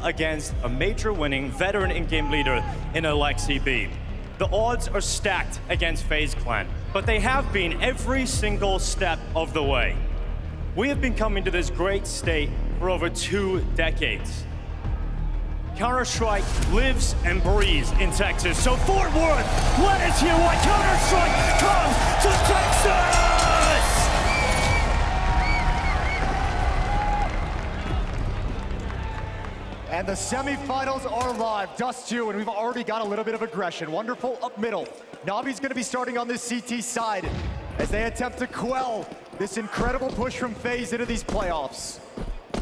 against a major winning veteran in-game leader in Alexi B. The odds are stacked against FaZe Clan, but they have been every single step of the way. We have been coming to this great state for over 2 decades. Counter-Strike lives and breathes in Texas, so Fort Worth, let us hear why Counter-Strike comes to Texas! And the semifinals are live. Dust2, and we've already got a little bit of aggression. Wonderful up middle. Navi's gonna be starting on this CT side as they attempt to quell this incredible push from FaZe into these playoffs.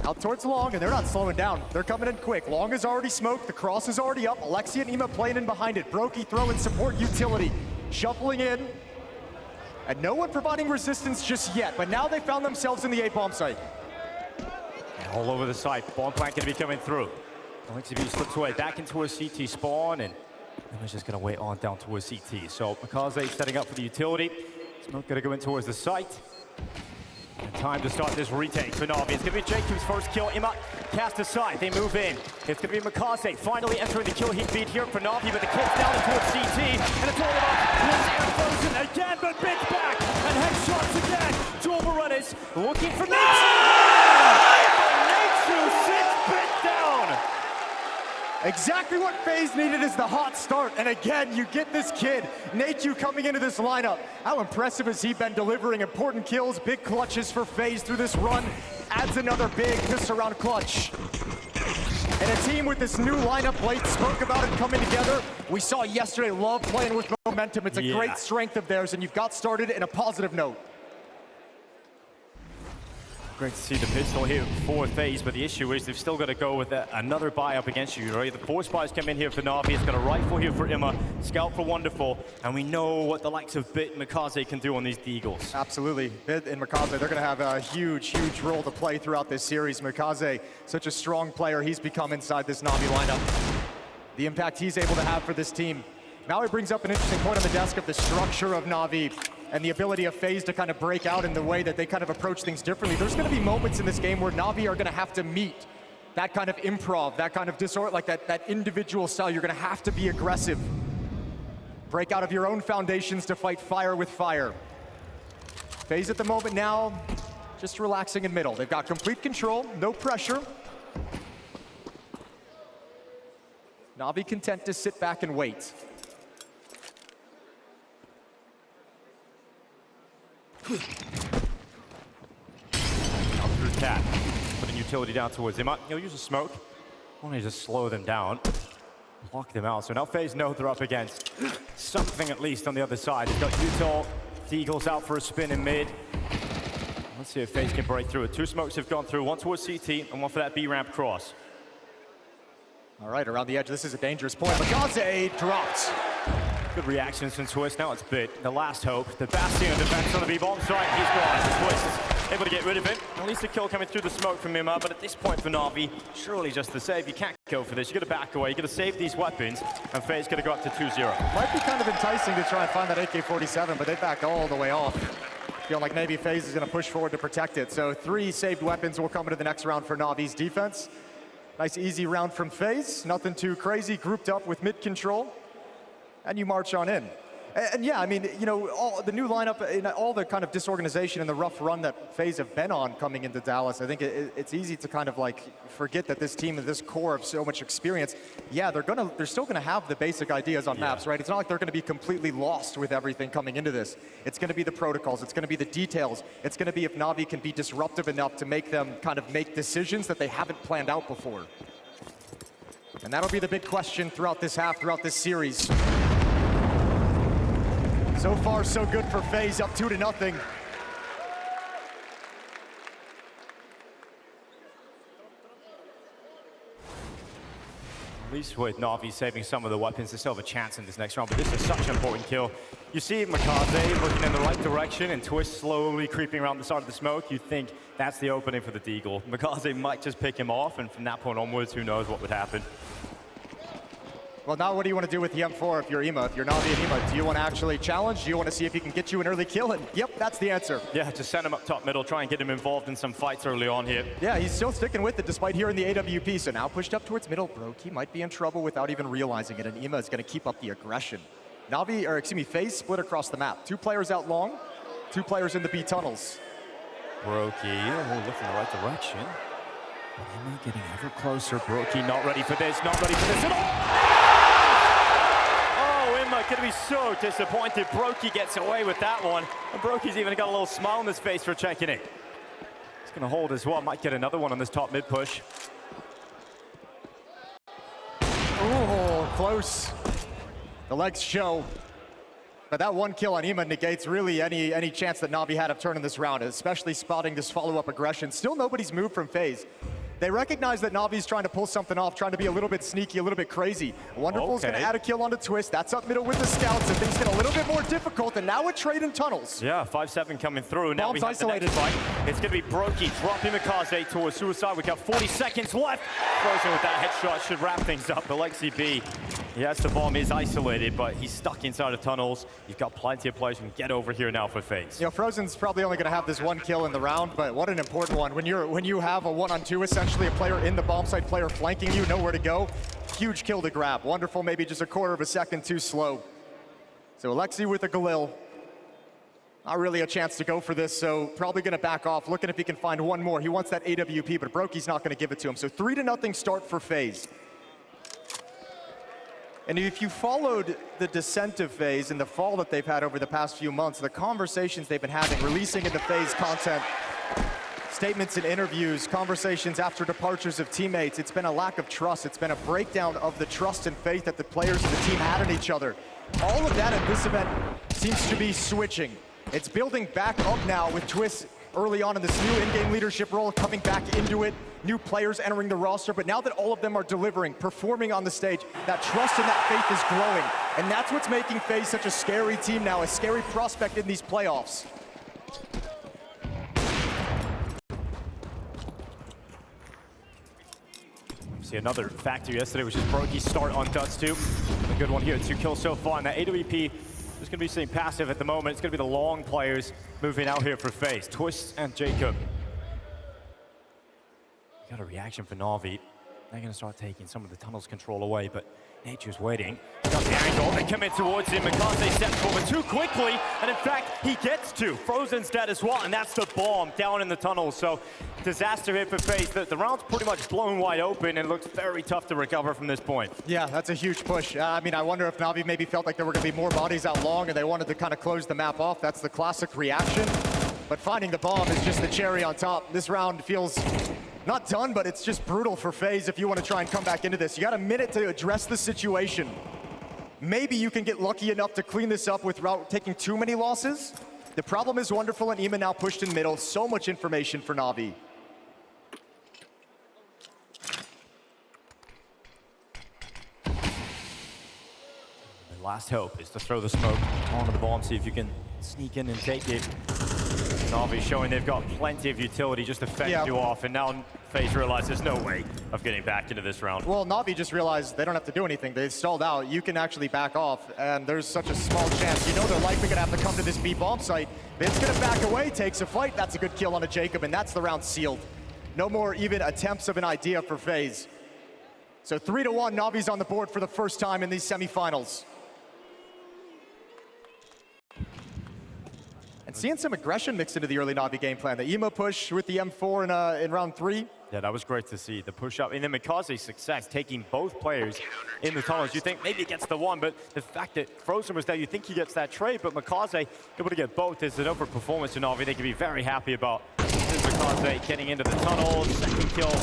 Out towards Long, and they're not slowing down. They're coming in quick. Long is already smoked, the cross is already up. Alexi and Ema playing in behind it. Brokey throwing support utility, shuffling in. And no one providing resistance just yet, but now they found themselves in the A-bomb site. All over the site, bomb plant gonna be coming through. Alexi B slips away back into a CT spawn, and Ema's just gonna wait on down towards CT. So Makaze setting up for the utility. Smoke gonna go in towards the site. And time to start this retake for Navi. It's gonna be Jacob's first kill. Ema cast aside, they move in. It's gonna be Makaze finally entering the kill heat feed here for Navi, but the kill's down towards CT, and it's all about Liz and Frozen again, but Big back, and headshots again. Double runners looking for Exactly what FaZe needed is the hot start. And again, you get this kid, Natu, coming into this lineup. How impressive has he been delivering important kills, big clutches for FaZe through this run. Adds another big piss-around clutch. And a team with this new lineup, Blake spoke about it coming together. We saw yesterday, love playing with momentum. It's a great strength of theirs, and you've got started in a positive note. Great to see the pistol here for FaZe, but the issue is they've still got to go with another buy up against you, right? The 4 spies come in here for Navi. It's got a rifle here for Ema, scout for Wonderful, and we know what the likes of Bit and Makaze can do on these Deagles. Absolutely. Bit and Makaze, they're going to have a huge role to play throughout this series. Makaze, such a strong player he's become inside this Navi lineup. The impact he's able to have for this team. Now he brings up an interesting point on the desk of the structure of Navi and the ability of FaZe to kind of break out in the way that they kind of approach things differently. There's gonna be moments in this game where Navi are gonna have to meet that kind of improv, that kind of disorder, like that individual style. You're gonna have to be aggressive. Break out of your own foundations to fight fire with fire. FaZe at the moment now, just relaxing in middle. They've got complete control, no pressure. Navi content to sit back and wait. Up through Cat, putting utility down towards him. He'll use a smoke. Want to just slow them down, lock them out. So now FaZe know they're up against something at least on the other side. They've got Utah, Deagles out for a spin in mid. Let's see if FaZe can break through it. 2 smokes have gone through, one towards CT and one for that B ramp cross. All right, around the edge, this is a dangerous point. Makaze dropped. Good reactions from Twist. Now it's Bit, the last hope. The bastion of defense on the B-bomb strike. He's gone. Twist able to get rid of it. At least a kill coming through the smoke from Ema, but at this point for Navi, surely just the save. You can't go for this. You got to back away. You got to save these weapons, and FaZe got to go up to 2-0. Might be kind of enticing to try and find that AK-47, but they back all the way off. Feel like maybe FaZe is going to push forward to protect it. So 3 saved weapons will come into the next round for Navi's defense. Nice easy round from FaZe. Nothing too crazy. Grouped up with mid control. And you march on in. And yeah, I mean, you know, all the new lineup, and all the kind of disorganization and the rough run that FaZe have been on coming into Dallas, I think it's easy to kind of like forget that this team and this core of so much experience, yeah, they're still gonna have the basic ideas on maps, right? It's not like they're gonna be completely lost with everything coming into this. It's gonna be the protocols, it's gonna be the details, it's gonna be if Navi can be disruptive enough to make them kind of make decisions that they haven't planned out before. And that'll be the big question throughout this half, throughout this series. So far, so good for FaZe, up 2-0. At least with Navi saving some of the weapons, they still have a chance in this next round, but this is such an important kill. You see Makaze looking in the right direction and Twist slowly creeping around the side of the smoke. You think that's the opening for the Deagle. Makaze might just pick him off, and from that point onwards, who knows what would happen. Well, now what do you want to do with the M4 if you're EMA? If you're Navi and EMA, do you want to actually challenge? Do you want to see if he can get you an early kill? And yep, that's the answer. Yeah, just send him up top middle, try and get him involved in some fights early on here. Yeah, he's still sticking with it despite hearing the AWP. So now pushed up towards middle. Brokey might be in trouble without even realizing it, and EMA is going to keep up the aggression. Navi, or excuse me, FaZe split across the map. 2 players out long, 2 players in the B tunnels. Brokey, looking in the right direction. EMA getting ever closer. Brokey not ready for this, not ready for this at all. Oh, EMA gonna be so disappointed. Brokey gets away with that one. And Brokey's even got a little smile on his face for checking it. He's gonna hold as well. Might get another one on this top mid push. Oh, close. The legs show. But that 1 kill on EMA negates really any chance that Navi had of turning this round, especially spotting this follow-up aggression. Still nobody's moved from FaZe. They recognize that Navi's trying to pull something off, trying to be a little bit sneaky, a little bit crazy. Wonderful's going to add a kill on the Twist. That's up middle with the scouts, and things get a little bit more difficult, and now a trade in tunnels. Yeah, 5-7 coming through. Now Bomb's we have isolated. the next fight. It's going to be Brokey dropping Mikaze towards suicide. We got 40 seconds left. Frozen with that headshot should wrap things up. Alexi B, yes, the bomb is isolated, but he's stuck inside of tunnels. You've got plenty of players who can get over here now for FaZe. You know, Frozen's probably only going to have this 1 kill in the round, but what an important one. When you have a 1-on-2, essentially a player in the bomb site, player flanking you, nowhere to go. Huge kill to grab. Wonderful, maybe just a quarter of a second too slow. So Alexi with a Galil. Not really a chance to go for this, so probably going to back off, looking if he can find one more. He wants that AWP, but Brokey's not going to give it to him. So 3-0 start for FaZe. And if you followed the descent of FaZe and the fall that they've had over the past few months, the conversations they've been having, releasing into FaZe content, statements in interviews, conversations after departures of teammates, it's been a lack of trust. It's been a breakdown of the trust and faith that the players and the team had in each other. All of that at this event seems to be switching. It's building back up now with Twist early on in this new in-game leadership role, coming back into it, new players entering the roster, but now that all of them are delivering, performing on the stage, that trust and that faith is growing. And that's what's making FaZe such a scary team now, a scary prospect in these playoffs. See another factor yesterday, which is Brokey's start on Dust2. A good one here, 2 kills so far, and that AWP is going to be sitting passive at the moment. It's going to be the long players moving out here for FaZe. Twist and Jacob. Got a reaction for Navi. They're going to start taking some of the tunnel's control away, but Nature's waiting. Got the angle, they come in towards him. Mikaze steps forward too quickly, and in fact, he gets to. Frozen's dead as well, and that's the bomb down in the tunnel. So, disaster here for FaZe. The round's pretty much blown wide open, and looks very tough to recover from this point. Yeah, that's a huge push. I mean, I wonder if Navi maybe felt like there were going to be more bodies out long, and they wanted to kind of close the map off. That's the classic reaction. But finding the bomb is just the cherry on top. This round feels not done, but it's just brutal for FaZe if you want to try and come back into this. You got a minute to address the situation. Maybe you can get lucky enough to clean this up without taking too many losses. The problem is Wonderful and EMA now pushed in middle. So much information for Navi. The last hope is to throw the smoke onto the bomb, see if you can sneak in and take it. Navi showing they've got plenty of utility just to fend you off, and now FaZe realize there's no way of getting back into this round. Well, Navi just realized they don't have to do anything. They've stalled out. You can actually back off, and there's such a small chance. You know they're likely going to have to come to this B bomb site. Vin's going to back away, takes a fight. That's a good kill on a Jacob, and that's the round sealed. No more even attempts of an idea for FaZe. So 3-1, Navi's on the board for the first time in these semifinals. And seeing some aggression mixed into the early Navi game plan. The EMA push with the M4 in round 3. Yeah, that was great to see, the push up. And then Mikaze's success, taking both players in the tunnels. You think maybe he gets the one, but the fact that Frozen was there, you think he gets that trade, but Mikaze able to get both is an overperformance in Navi. They can be very happy about Mikaze getting into the tunnel. Second kill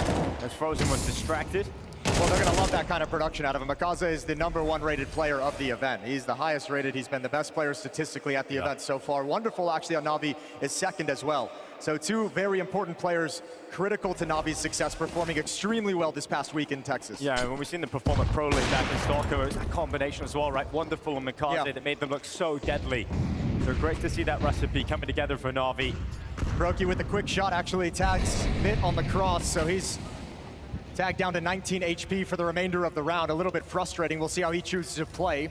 as Frozen was distracted. Well, they're going to love that kind of production out of him. Mikaze is the #1 rated player of the event. He's the highest rated. He's been the best player statistically at the event so far. Wonderful, actually, on Navi is second as well. So 2 very important players critical to Navi's success, performing extremely well this past week in Texas. Yeah, when we've seen them perform at Pro League back in Stalker, it's a combination as well, right? Wonderful and Mikaze that made them look so deadly. So great to see that recipe coming together for Navi. Brokey with a quick shot actually tags Mitt on the cross, so he's Tag down to 19 HP for the remainder of the round. A little bit frustrating. We'll see how he chooses to play.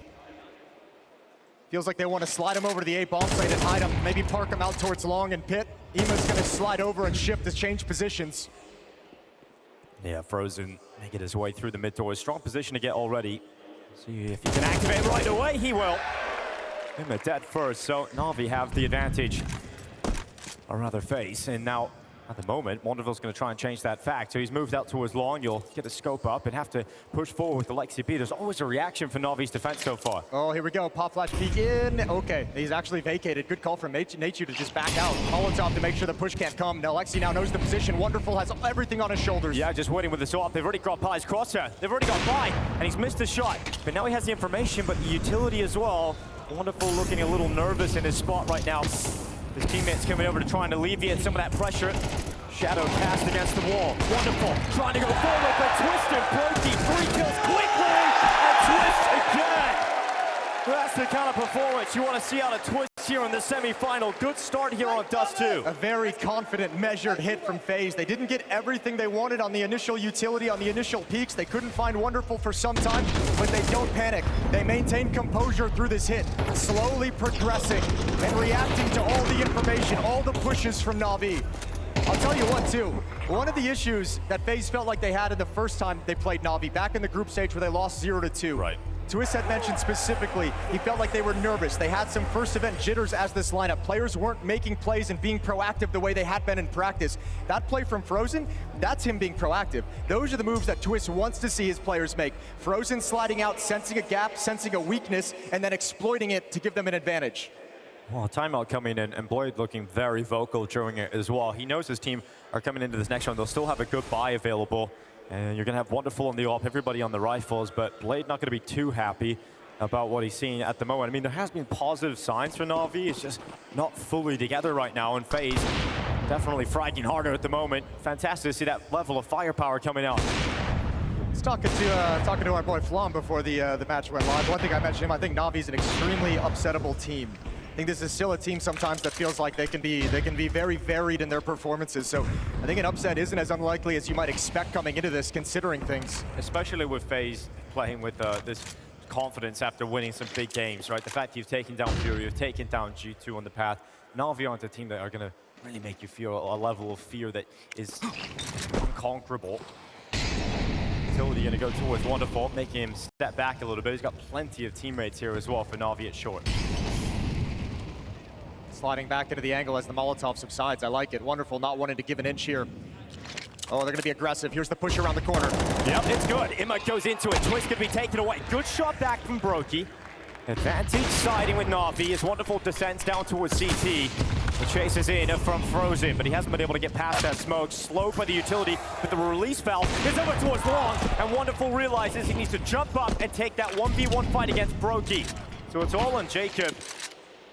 Feels like they want to slide him over to the A bomb site and hide him. Maybe park him out towards long and pit. Ima's going to slide over and shift to change positions. Yeah, Frozen making his way through the mid door. Strong position to get already. See if he can activate right away. He will. Him dead first, so NAVI have the advantage. Or rather FaZe, and now at the moment, Wonderful's going to try and change that fact. So he's moved out towards long. You'll get the scope up and have to push forward with the Lexi B. There's always a reaction for NAVI's defense so far. Oh, here we go. Pop flash peek in. Okay, he's actually vacated. Good call from Nachu to just back out. Molotov to make sure the push can't come. Now Lexi now knows the position. Wonderful has everything on his shoulders. Yeah, just waiting with the swap. They've already got by his crosshair. They've already got by, and he's missed a shot. But now he has the information, but the utility as well. Wonderful looking a little nervous in his spot right now. His teammates coming over to try and alleviate some of that pressure. Shadow cast against the wall. Wonderful. Trying to go forward, but twisted. Brokey, 3 kills quickly, and Twist again. That's the kind of performance you want to see out of Twist here in the semi-final. Good start here on Dust2. A very confident, measured hit from FaZe. They didn't get everything they wanted on the initial utility, on the initial peaks. They couldn't find Wonderful for some time, but they don't panic. They maintain composure through this hit, slowly progressing and reacting to all the information, all the pushes from NAVI. I'll tell you what, too. One of the issues that FaZe felt like they had in the first time they played NAVI, back in the group stage where they lost 0-2. Right. Twist had mentioned specifically, he felt like they were nervous. They had some first event jitters as this lineup. Players weren't making plays and being proactive the way they had been in practice. That play from Frozen, that's him being proactive. Those are the moves that Twist wants to see his players make. Frozen sliding out, sensing a gap, sensing a weakness, and then exploiting it to give them an advantage. Well, timeout coming in, and Blade looking very vocal during it as well. He knows his team are coming into this next round. They'll still have a good buy available. And you're going to have Wonderful on the op, everybody on the rifles, but Blade not going to be too happy about what he's seeing at the moment. I mean, there has been positive signs for NAVI. It's just not fully together right now, and FaZe definitely fragging harder at the moment. Fantastic to see that level of firepower coming out. I was talking to our boy Flom before the match went live. One thing I mentioned him, I think NAVI's an extremely upsettable team. I think this is still a team sometimes that feels like they can be very varied in their performances. So I think an upset isn't as unlikely as you might expect coming into this, considering things. Especially with FaZe playing with this confidence after winning some big games, right? The fact you've taken down Fury, you've taken down G2 on the path. NAVI aren't a team that are going to really make you feel a level of fear that is unconquerable. Utility going to go towards Wonderful, making him step back a little bit. He's got plenty of teammates here as well for NAVI at short. Sliding back into the angle as the Molotov subsides. I like it. Wonderful, not wanting to give an inch here. Oh, they're going to be aggressive. Here's the push around the corner. Yep, it's good. Imma goes into it. Twist going to be taken away. Good shot back from Brokey. Advantage siding with NAVI as Wonderful descends down towards CT. The chase is in from Frozen, but he hasn't been able to get past that smoke. Slowed by the utility, but the release valve is over towards long, and Wonderful realizes he needs to jump up and take that 1v1 fight against Brokey. So it's all on Jacob,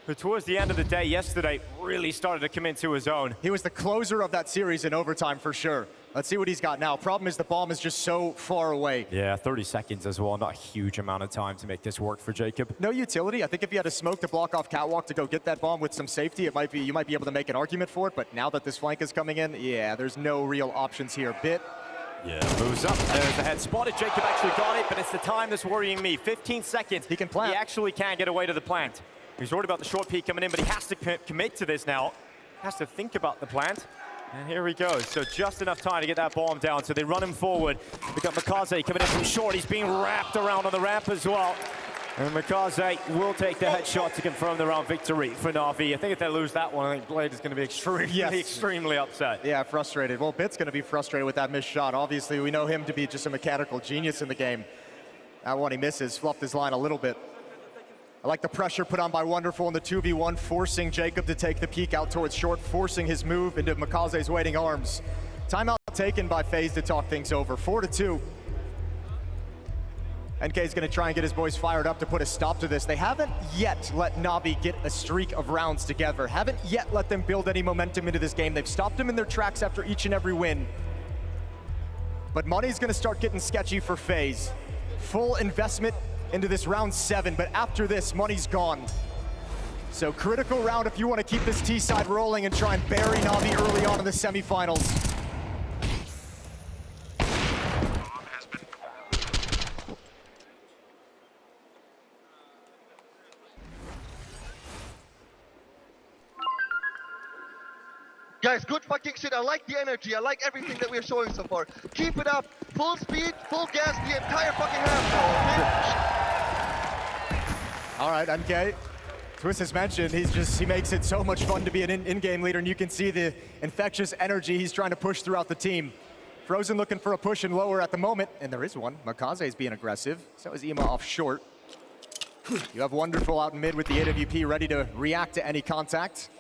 who towards the end of the day yesterday really started to come into his own. He was the closer of that series in overtime for sure. Let's see what he's got now. Problem is the bomb is just so far away. Yeah, 30 seconds as well. Not a huge amount of time to make this work for Jacob. No utility. I think if you had a smoke to block off Catwalk to go get that bomb with some safety, you might be able to make an argument for it. But now that this flank is coming in, yeah, there's no real options here. Bit. Yeah, moves up. There's the head spotted. Jacob actually got it, but it's the time that's worrying me. 15 seconds. He can plant. He actually can get away to the plant. He's worried about the short peek coming in, but he has to commit to this now. Has to think about the plant. And here he goes. So just enough time to get that bomb down. So they run him forward. We got Makaze coming in from short. He's being wrapped around on the ramp as well. And Makaze will take the headshot to confirm the round victory for NAVI. I think if they lose that one, I think Blade is going to be extremely upset. Yeah, frustrated. Well, Bit's going to be frustrated with that missed shot. Obviously, we know him to be just a mechanical genius in the game. That one he misses, fluffed his line a little bit. I like the pressure put on by Wonderful in the 2v1, forcing Jacob to take the peek out towards short, forcing his move into Makaze's waiting arms. Timeout taken by FaZe to talk things over, 4-2. NK's gonna try and get his boys fired up to put a stop to this. They haven't yet let NAVI get a streak of rounds together, haven't yet let them build any momentum into this game. They've stopped them in their tracks after each and every win. But money's gonna start getting sketchy for FaZe. Full investment into this round 7, but after this, money's gone. So critical round if you want to keep this T side rolling and try and bury NAVI early on in the semifinals. Guys, good fucking shit. I like the energy. I like everything that we're showing so far. Keep it up. Full speed, full gas the entire fucking half now, okay? All right, MK. Twist has mentioned, he makes it so much fun to be an in-game leader, and you can see the infectious energy he's trying to push throughout the team. Frozen looking for a push and lower at the moment, and there is one. Makaze is being aggressive. So is Ema off short. You have Wonderful out in mid with the AWP ready to react to any contact.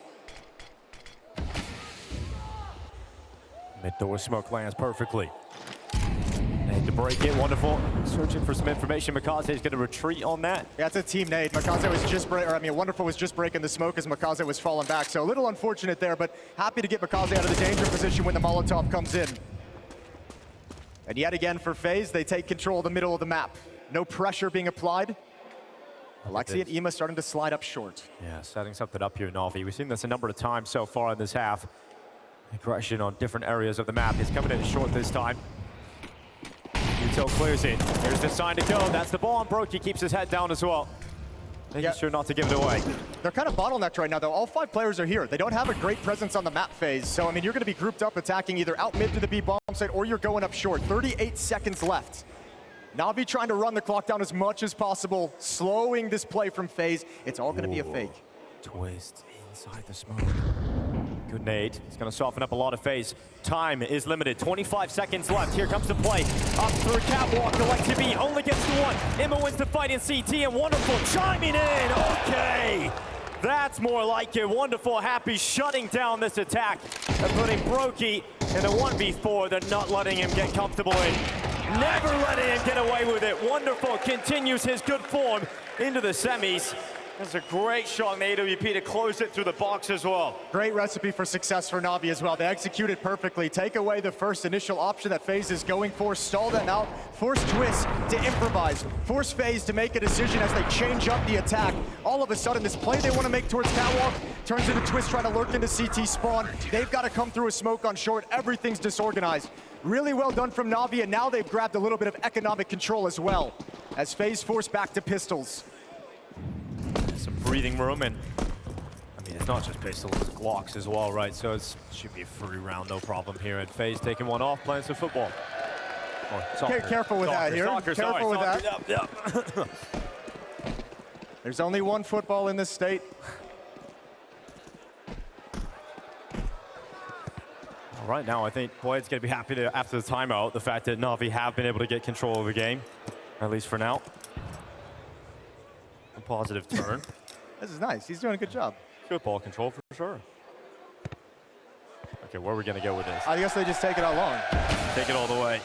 Mid-door smoke lands perfectly. And to break it, Wonderful searching for some information. Makaze is going to retreat on that. Yeah, it's a team nade. Makaze was just Wonderful was just breaking the smoke as Makaze was falling back. So a little unfortunate there, but happy to get Makaze out of the danger position when the Molotov comes in. And yet again for FaZe, they take control of the middle of the map. No pressure being applied. Alexi and Ema starting to slide up short. Yeah, setting something up here, Navi. We've seen this a number of times so far in this half. Aggression on different areas of the map. He's coming in short this time. Util clears it. Here's the sign to go. That's the bomb. Brokey keeps his head down as well. Making sure not to give it away. They're kind of bottlenecked right now, though. All 5 players are here. They don't have a great presence on the map phase. So, I mean, you're going to be grouped up attacking either out mid to the B bomb site or you're going up short. 38 seconds left. Navi trying to run the clock down as much as possible, slowing this play from FaZe. It's all going to be a fake. Twist inside the smoke. Good nade. It's going to soften up a lot of FaZe. Time is limited. 25 seconds left. Here comes the play. Up through catwalk. Alexi B only gets to one. Emma wins the fight in CT, and Wonderful chiming in. Okay. That's more like it. Wonderful happy shutting down this attack and putting Brokey in a 1v4. They're not letting him get comfortable in. Never letting him get away with it. Wonderful continues his good form into the semis. That's a great shot in the AWP to close it through the box as well. Great recipe for success for Navi as well. They executed perfectly. Take away the first initial option that FaZe is going for, stall them out, force Twist to improvise, force FaZe to make a decision as they change up the attack. All of a sudden, this play they want to make towards catwalk turns into Twist trying to lurk into CT spawn. They've got to come through a smoke on short. Everything's disorganized. Really well done from Navi, and now they've grabbed a little bit of economic control as well as FaZe force back to pistols. Some breathing room, and I mean, it's not just pistols, it's Glocks as well, right? So it should be a free round, no problem here. And FaZe taking one off, playing some football. Okay, careful with that here. Careful with that. Yep. There's only one football in this state. All right, now I think Blade's going to be happy to, after the timeout, the fact that Navi have been able to get control of the game, at least for now. A positive turn. This is nice. He's doing a good job. Good ball control for sure. Okay, where are we going to go with this? I guess they just take it out long. Take it all the way.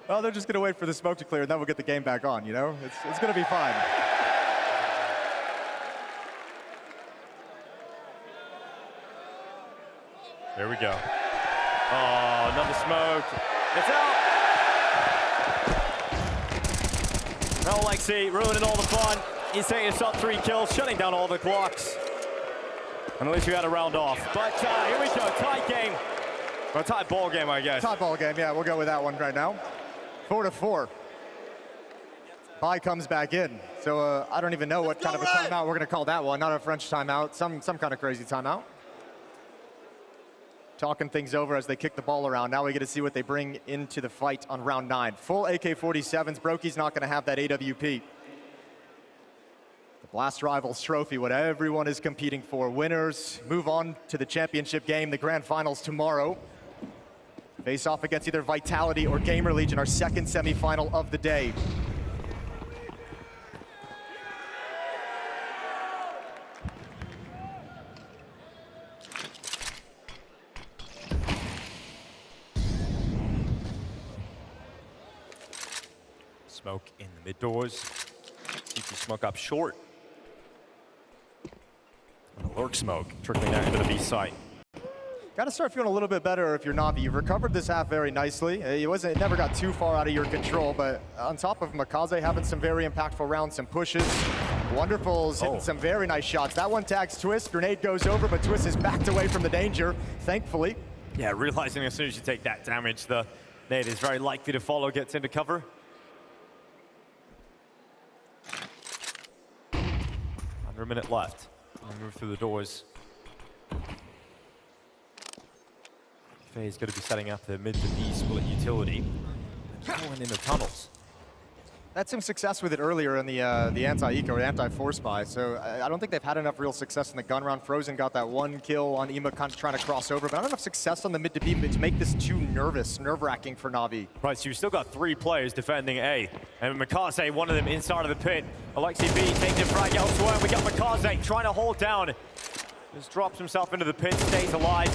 Well, they're just going to wait for the smoke to clear, and then we'll get the game back on, you know? It's going to be fine. There we go. Oh, another smoke. It's out. No, Alexi ruining all the fun. He's taking himself 3 kills, shutting down all the clocks. And at least we got a round off. But here we go, tie game. Or tie ball game, I guess. Tie ball game, yeah, we'll go with that one right now. 4-4. Bai comes back in. So I don't even know what kind of a timeout we're going to call that one. Not a French timeout, some kind of crazy timeout. Talking things over as they kick the ball around. Now we get to see what they bring into the fight on round 9. Full AK-47s. Brokey's not going to have that AWP. The Blast Rivals Trophy, what everyone is competing for. Winners move on to the championship game, the grand finals tomorrow. Face off against either Vitality or Gamer Legion, our second semifinal of the day. Smoke in the mid doors. CT smoke up short. And a lurk smoke trickling down into the B site. Got to start feeling a little bit better if you're Navi. You've recovered this half very nicely. It never got too far out of your control, but on top of Makaze having some very impactful rounds, some pushes. Wonderful's hitting some very nice shots. That one tags Twist. Grenade goes over, but Twist is backed away from the danger, thankfully. Yeah, realizing as soon as you take that damage, the nade is very likely to follow, gets into cover. Under a minute left. We move through the doors. FaZe going to be setting up the mid to B split utility. And going in the tunnels. Had some success with it earlier in the anti-eco or anti-force buy, so I don't think they've had enough real success in the gun round. Frozen got that one kill on Ema, kind of trying to cross over, but not enough success on the mid to B to make this too nerve-wracking for Navi. Right, so you've still got 3 players defending A. And Mikaze, one of them inside of the pit. Alexi B taking the frag elsewhere. We got Mikaze trying to hold down. Just drops himself into the pit, stays alive.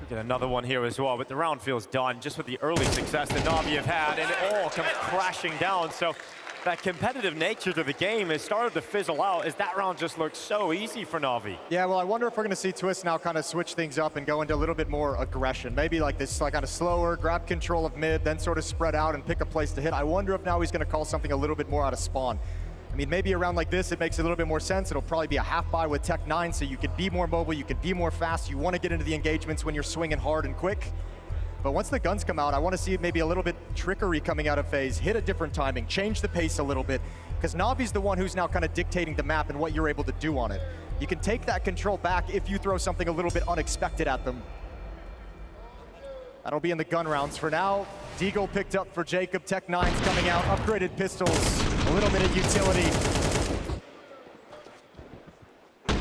We get another one here as well, but the round feels done just with the early success that Navi have had, and it all comes crashing down. So that competitive nature to the game has started to fizzle out as that round just looks so easy for Navi. Yeah, well, I wonder if we're going to see Twist now kind of switch things up and go into a little bit more aggression. Maybe like this, like kind of slower, grab control of mid, then sort of spread out and pick a place to hit. I wonder if now he's going to call something a little bit more out of spawn. I mean, maybe around like this, it makes a little bit more sense. It'll probably be a half buy with Tech 9, so you can be more mobile, you can be more fast. You want to get into the engagements when you're swinging hard and quick. But once the guns come out, I want to see maybe a little bit trickery coming out of FaZe, hit a different timing, change the pace a little bit, because Navi's the one who's now kind of dictating the map and what you're able to do on it. You can take that control back if you throw something a little bit unexpected at them. That'll be in the gun rounds. For now, Deagle picked up for Jacob. Tech 9's coming out, upgraded pistols, a little bit of utility.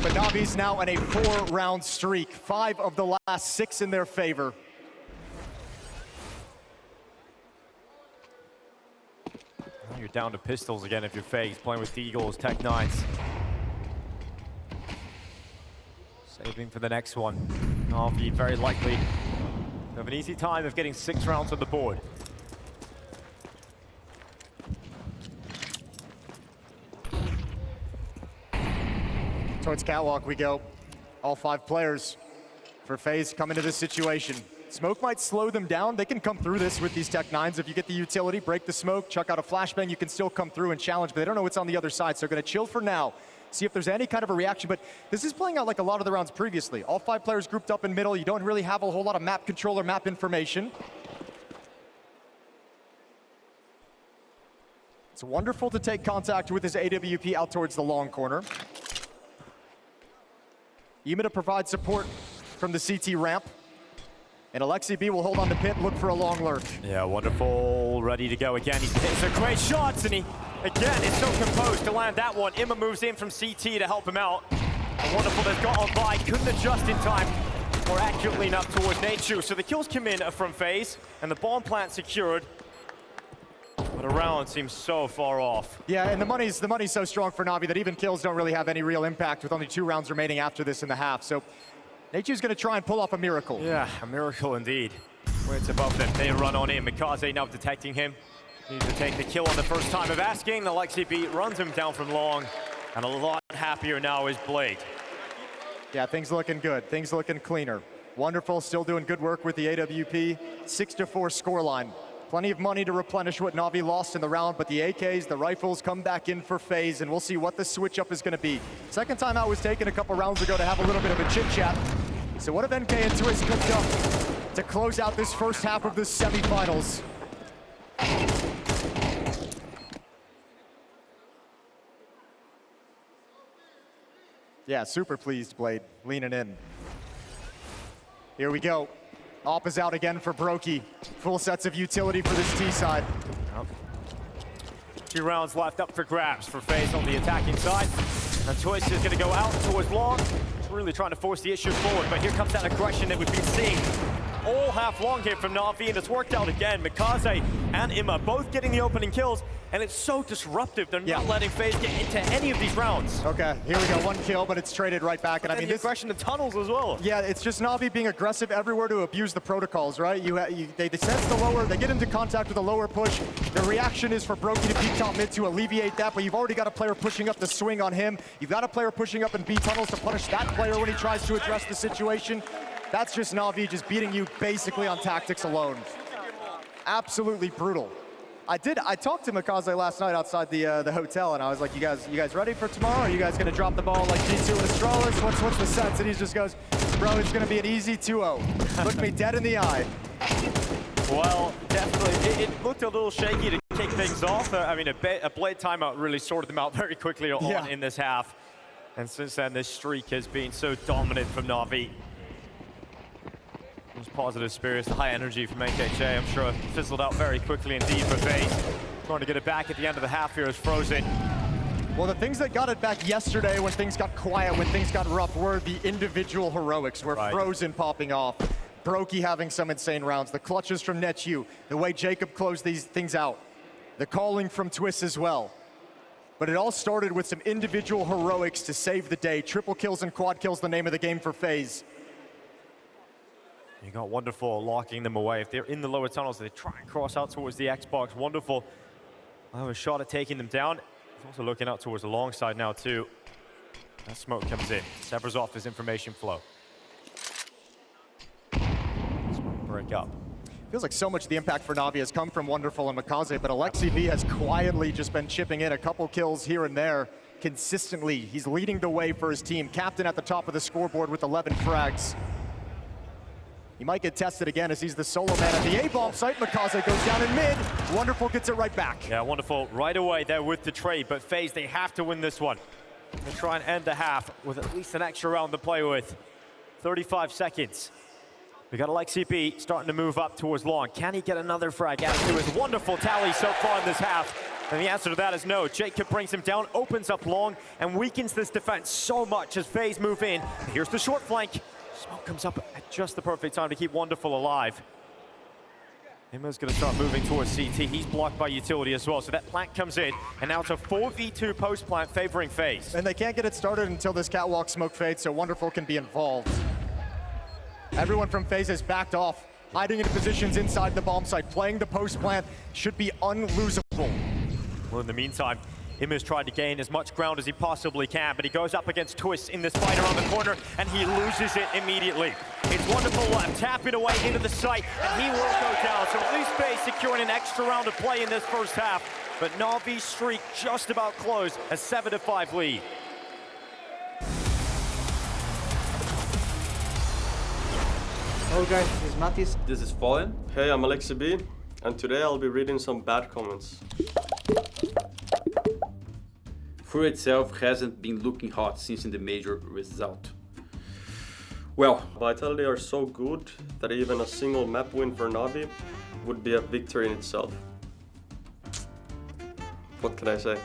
But Navi's now in a 4-round streak, 5 of the last 6 in their favor. Now you're down to pistols again if you're FaZe, playing with Deagles, Tech 9s. Saving for the next one. Navi very likely have an easy time of getting 6 rounds on the board. Towards catwalk we go. All 5 players for FaZe come into this situation. Smoke might slow them down. They can come through this with these Tech 9s. If you get the utility, break the smoke, chuck out a flashbang, you can still come through and challenge, but they don't know what's on the other side, so they're gonna chill for now. See if there's any kind of a reaction, but this is playing out like a lot of the rounds previously. All 5 players grouped up in middle. You don't really have a whole lot of map control or map information. It's wonderful to take contact with his AWP out towards the long corner. Ema to provide support from the CT ramp. And Alexi B will hold on to pit, look for a long lurk. Yeah, wonderful, ready to go again. He hits some great shots, and he, again, is so composed to land that one. Ima moves in from CT to help him out. And wonderful, they've got on by, couldn't adjust in time, or accurately enough towards Nachu. So the kills come in from FaZe, and the bomb plant secured. But a round seems so far off. Yeah, and the money's so strong for Navi that even kills don't really have any real impact with only 2 rounds remaining after this in the half. So Nachu's gonna try and pull off a miracle. Yeah, a miracle indeed. Where it's above them, they run on in. Mikaze now detecting him. Needs to take the kill on the first time of asking. Alexi B runs him down from long. And a lot happier now is Blake. Yeah, things looking good. Things looking cleaner. Wonderful, still doing good work with the AWP. 6-4 scoreline. Plenty of money to replenish what Navi lost in the round, but the AKs, the rifles come back in for FaZe, and we'll see what the switch up is gonna be. Second time out was taken a couple rounds ago to have a little bit of a chit chat. So what have NK and Twist cooked up to close out this first half of the semifinals? Yeah, super pleased, Blade, leaning in. Here we go. Op is out again for Brokey. Full sets of utility for this T side. Well, 2 rounds left up for grabs for FaZe on the attacking side. And Twist is going to go out towards long. He's really trying to force the issue forward, but here comes that aggression that we've been seeing all half long here from Navi, and it's worked out again. Mikaze and Ima both getting the opening kills, and it's so disruptive. They're not letting FaZe get into any of these rounds. Okay, here we go, 1 kill, but it's traded right back. And I mean, this aggression in tunnels as well. Yeah, it's just Navi being aggressive everywhere to abuse the protocols, right? They sense the lower, they get into contact with a lower push. The reaction is for Brokey to peek top mid to alleviate that, but you've already got a player pushing up the swing on him. You've got a player pushing up in B tunnels to punish that player when he tries to address the situation. That's just Navi just beating you basically on tactics alone. Absolutely brutal. I talked to Mikaze last night outside the hotel, and I was like, you guys ready for tomorrow? Are you guys gonna drop the ball like G2 and Astralis? What's the sense? And he just goes, bro, it's gonna be an easy 2-0. Look me dead in the eye. Well, definitely, it looked a little shaky to kick things off. I mean, a Blade timeout really sorted them out very quickly on in this half. And since then, this streak has been so dominant from NAVI. Those positive spirits, the high energy from NKJ, I'm sure fizzled out very quickly indeed for FaZe. Going to get it back at the end of the half here is Frozen. Well, the things that got it back yesterday when things got quiet, when things got rough, were the individual heroics, where Frozen popping off, Brokey having some insane rounds, the clutches from NetU, the way Jacob closed these things out, the calling from Twist as well. But it all started with some individual heroics to save the day. Triple kills and quad kills, the name of the game for FaZe. You got Wonderful locking them away. If they're in the lower tunnels, they try and cross out towards the Xbox. Wonderful have a shot at taking them down. He's also looking out towards the long side now too. That smoke comes in, severs off his information flow. Smoke break up. Feels like so much of the impact for NAVI has come from Wonderful and Makaze, but Alexi V has quietly just been chipping in a couple kills here and there consistently. He's leading the way for his team. Captain at the top of the scoreboard with 11 frags. He might get tested again as he's the solo man at the A-bomb site. Makaze goes down in mid. Wonderful gets it right back. Yeah, Wonderful right away there with the trade, but FaZe, they have to win this one. They try and end the half with at least an extra round to play with. 35 seconds. We got Alexi B starting to move up towards long. Can he get another frag out to his wonderful tally so far in this half? And the answer to that is no. Jacob brings him down, opens up long, and weakens this defense so much as FaZe move in. Here's the short flank. Smoke comes up at just the perfect time to keep Wonderful alive. Imma's gonna start moving towards CT. He's blocked by utility as well, so that plant comes in, and now it's a 4v2 post plant favoring FaZe. And they can't get it started until this catwalk smoke fades, so Wonderful can be involved. Everyone from FaZe has backed off, hiding into positions inside the bomb site. Playing the post plant should be unlosable. Well, in the meantime, Imma's tried to gain as much ground as he possibly can, but he goes up against Twist in this fight around the corner, and he loses it immediately. It's Wonderful left, tapping away into the site, and he will go down. So at least FaZe securing an extra round of play in this first half, but Navi's streak just about closed, a 7-5 lead. Hello guys, this is Mattis. This is Fallen. Hey, I'm Alexi B, and today I'll be reading some bad comments. Furo itself hasn't been looking hot since in the major result. Well, Vitality are so good that even a single map win for NAVI would be a victory in itself. What can I say?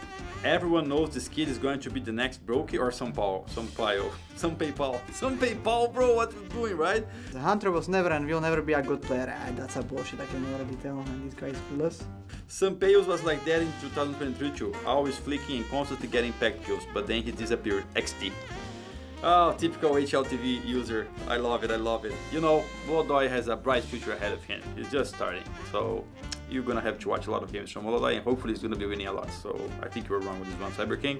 everyone knows this kid is going to be the next Brokey or Sampaio, bro, what you doing, right? The Hunter was never and will never be a good player. That's a bullshit, I can already tell, and this guy is clueless. Sampaio was like that in 2023 too, always flicking and constantly getting pack kills, but then he disappeared, XD. Oh, typical HLTV user, I love it. You know, Molodoi has a bright future ahead of him, he's just starting, so you're gonna have to watch a lot of games from Molodoi and hopefully he's gonna be winning a lot, so I think you were wrong with this one, Cyber King.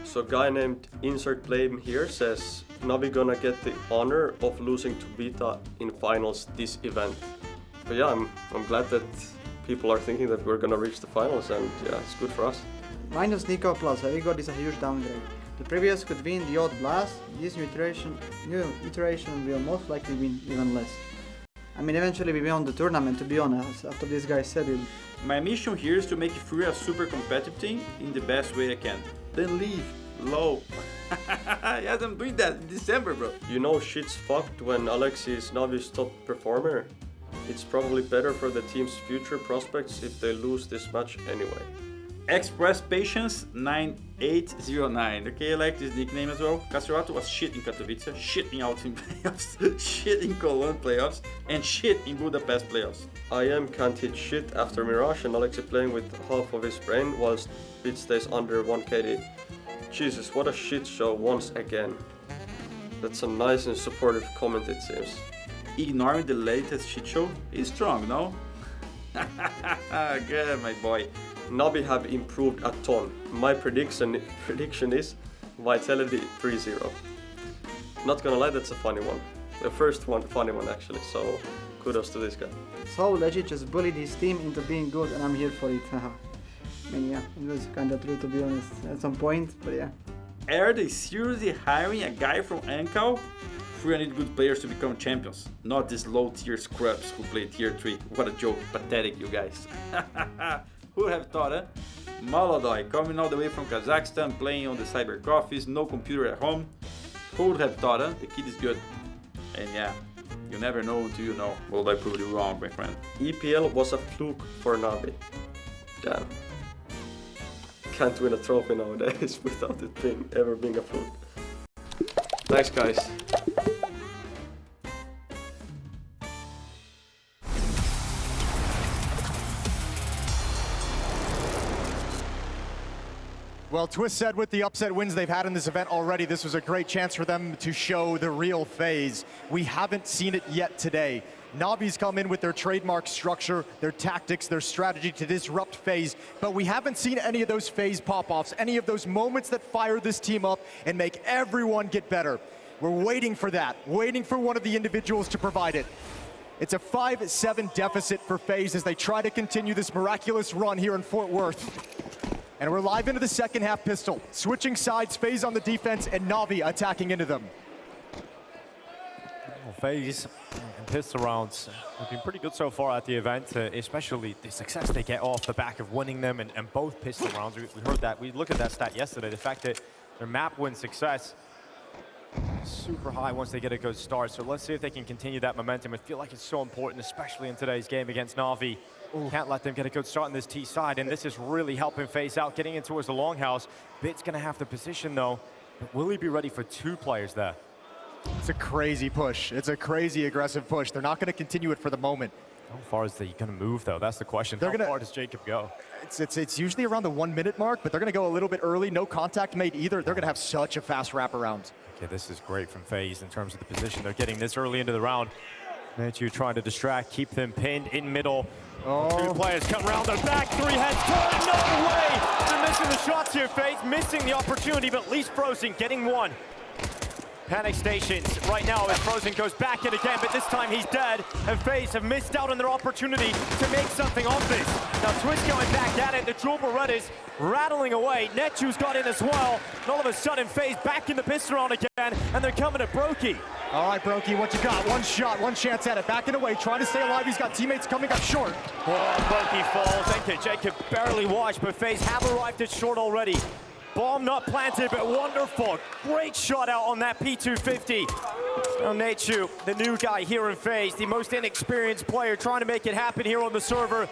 So a guy named Insert Blame here says Navi gonna get the honor of losing to Beta in finals this event. But yeah, I'm glad that people are thinking that we're gonna reach the finals, and yeah, it's good for us. Minus Nico plus Heavy God is a huge downgrade. The previous could win the odd blast, this new iteration will most likely win even less. I mean, eventually we won the tournament, to be honest, after this guy said it. My mission here is to make Fury a super competitive team in the best way I can. Then leave, low. Yes, I'm doing that in December, bro. You know shit's fucked when Alexi is Navi's top performer. It's probably better for the team's future prospects if they lose this match anyway. Express Patience 9809. Okay, I like this nickname as well. Castrato was shit in Katowice, shit in Altin playoffs, shit in Cologne playoffs, and shit in Budapest playoffs. IM can't hit shit after Mirage and Alexi playing with half of his brain whilst it stays under 1 KD. Jesus, what a shit show once again. That's a nice and supportive comment, it seems. Ignoring the latest shit show is strong, no? Good, my boy. Navi have improved a ton. My prediction is Vitality 3-0. Not gonna lie, that's a funny one. The first one, funny one actually, so kudos to this guy. So legit just bullied his team into being good, and I'm here for it. I mean, yeah, it was kinda true, to be honest, at some point, but yeah. Are they seriously hiring a guy from Ancal? We need good players to become champions, not these low tier scrubs who play tier 3. What a joke, pathetic, you guys. Who would have thought, eh? Malodai, coming all the way from Kazakhstan, playing on the cyber coffees, no computer at home. Who would have thought, huh? The kid is good. And yeah, you never know until you know. Well, I proved you wrong, my friend. EPL was a fluke for NAVI. Damn. Can't win a trophy nowadays without it ever being a fluke. Thanks, guys. Well, Twist said with the upset wins they've had in this event already, this was a great chance for them to show the real FaZe. We haven't seen it yet today. Navi's come in with their trademark structure, their tactics, their strategy to disrupt FaZe, but we haven't seen any of those FaZe pop-offs, any of those moments that fire this team up and make everyone get better. We're waiting for that, waiting for one of the individuals to provide it. It's a 5-7 deficit for FaZe as they try to continue this miraculous run here in Fort Worth. And we're live into the second half pistol. Switching sides, FaZe on the defense, and Navi attacking into them. Well, FaZe and pistol rounds have been pretty good so far at the event, especially the success they get off the back of winning them, and both pistol rounds. We heard that. We looked at that stat yesterday, the fact that their map win success super high once they get a good start. So let's see if they can continue that momentum. I feel like it's so important, especially in today's game against Navi. Can't let them get a good start on this T side, and this is really helping FaZe out, getting in towards the longhouse. Bit's gonna have the position though, but will he be ready for 2 players there? It's a crazy push. It's a crazy aggressive push. They're not gonna continue it for the moment. How far is he gonna move though? That's the question. How far does Jacob go? It's usually around the 1 minute mark, but they're gonna go a little bit early. No contact made either. They're gonna have such a fast wraparound. Okay, this is great from FaZe in terms of the position they're getting this early into the round. Matthew trying to distract, keep them pinned in middle. 2 players come around their back, 3 heads turn, no way! They're missing the shots here, FaZe, missing the opportunity, but at least Frozen getting one. Panic stations right now as Frozen goes back in again, but this time he's dead, and FaZe have missed out on their opportunity to make something of this. Now Twist going back at it, the Jewel Berettas rattling away, Nechu's got in as well, and all of a sudden FaZe back in the pistol round again, and they're coming at Brokey. All right, Brokey, what you got? One shot, one chance at it. Backing away, trying to stay alive. He's got teammates coming up short. Oh, Brokey falls. Jacob barely watched, but FaZe have arrived at short already. Bomb not planted, but wonderful. Great shot out on that P250. Now Nechu, the new guy here in FaZe, the most inexperienced player, trying to make it happen here on the server.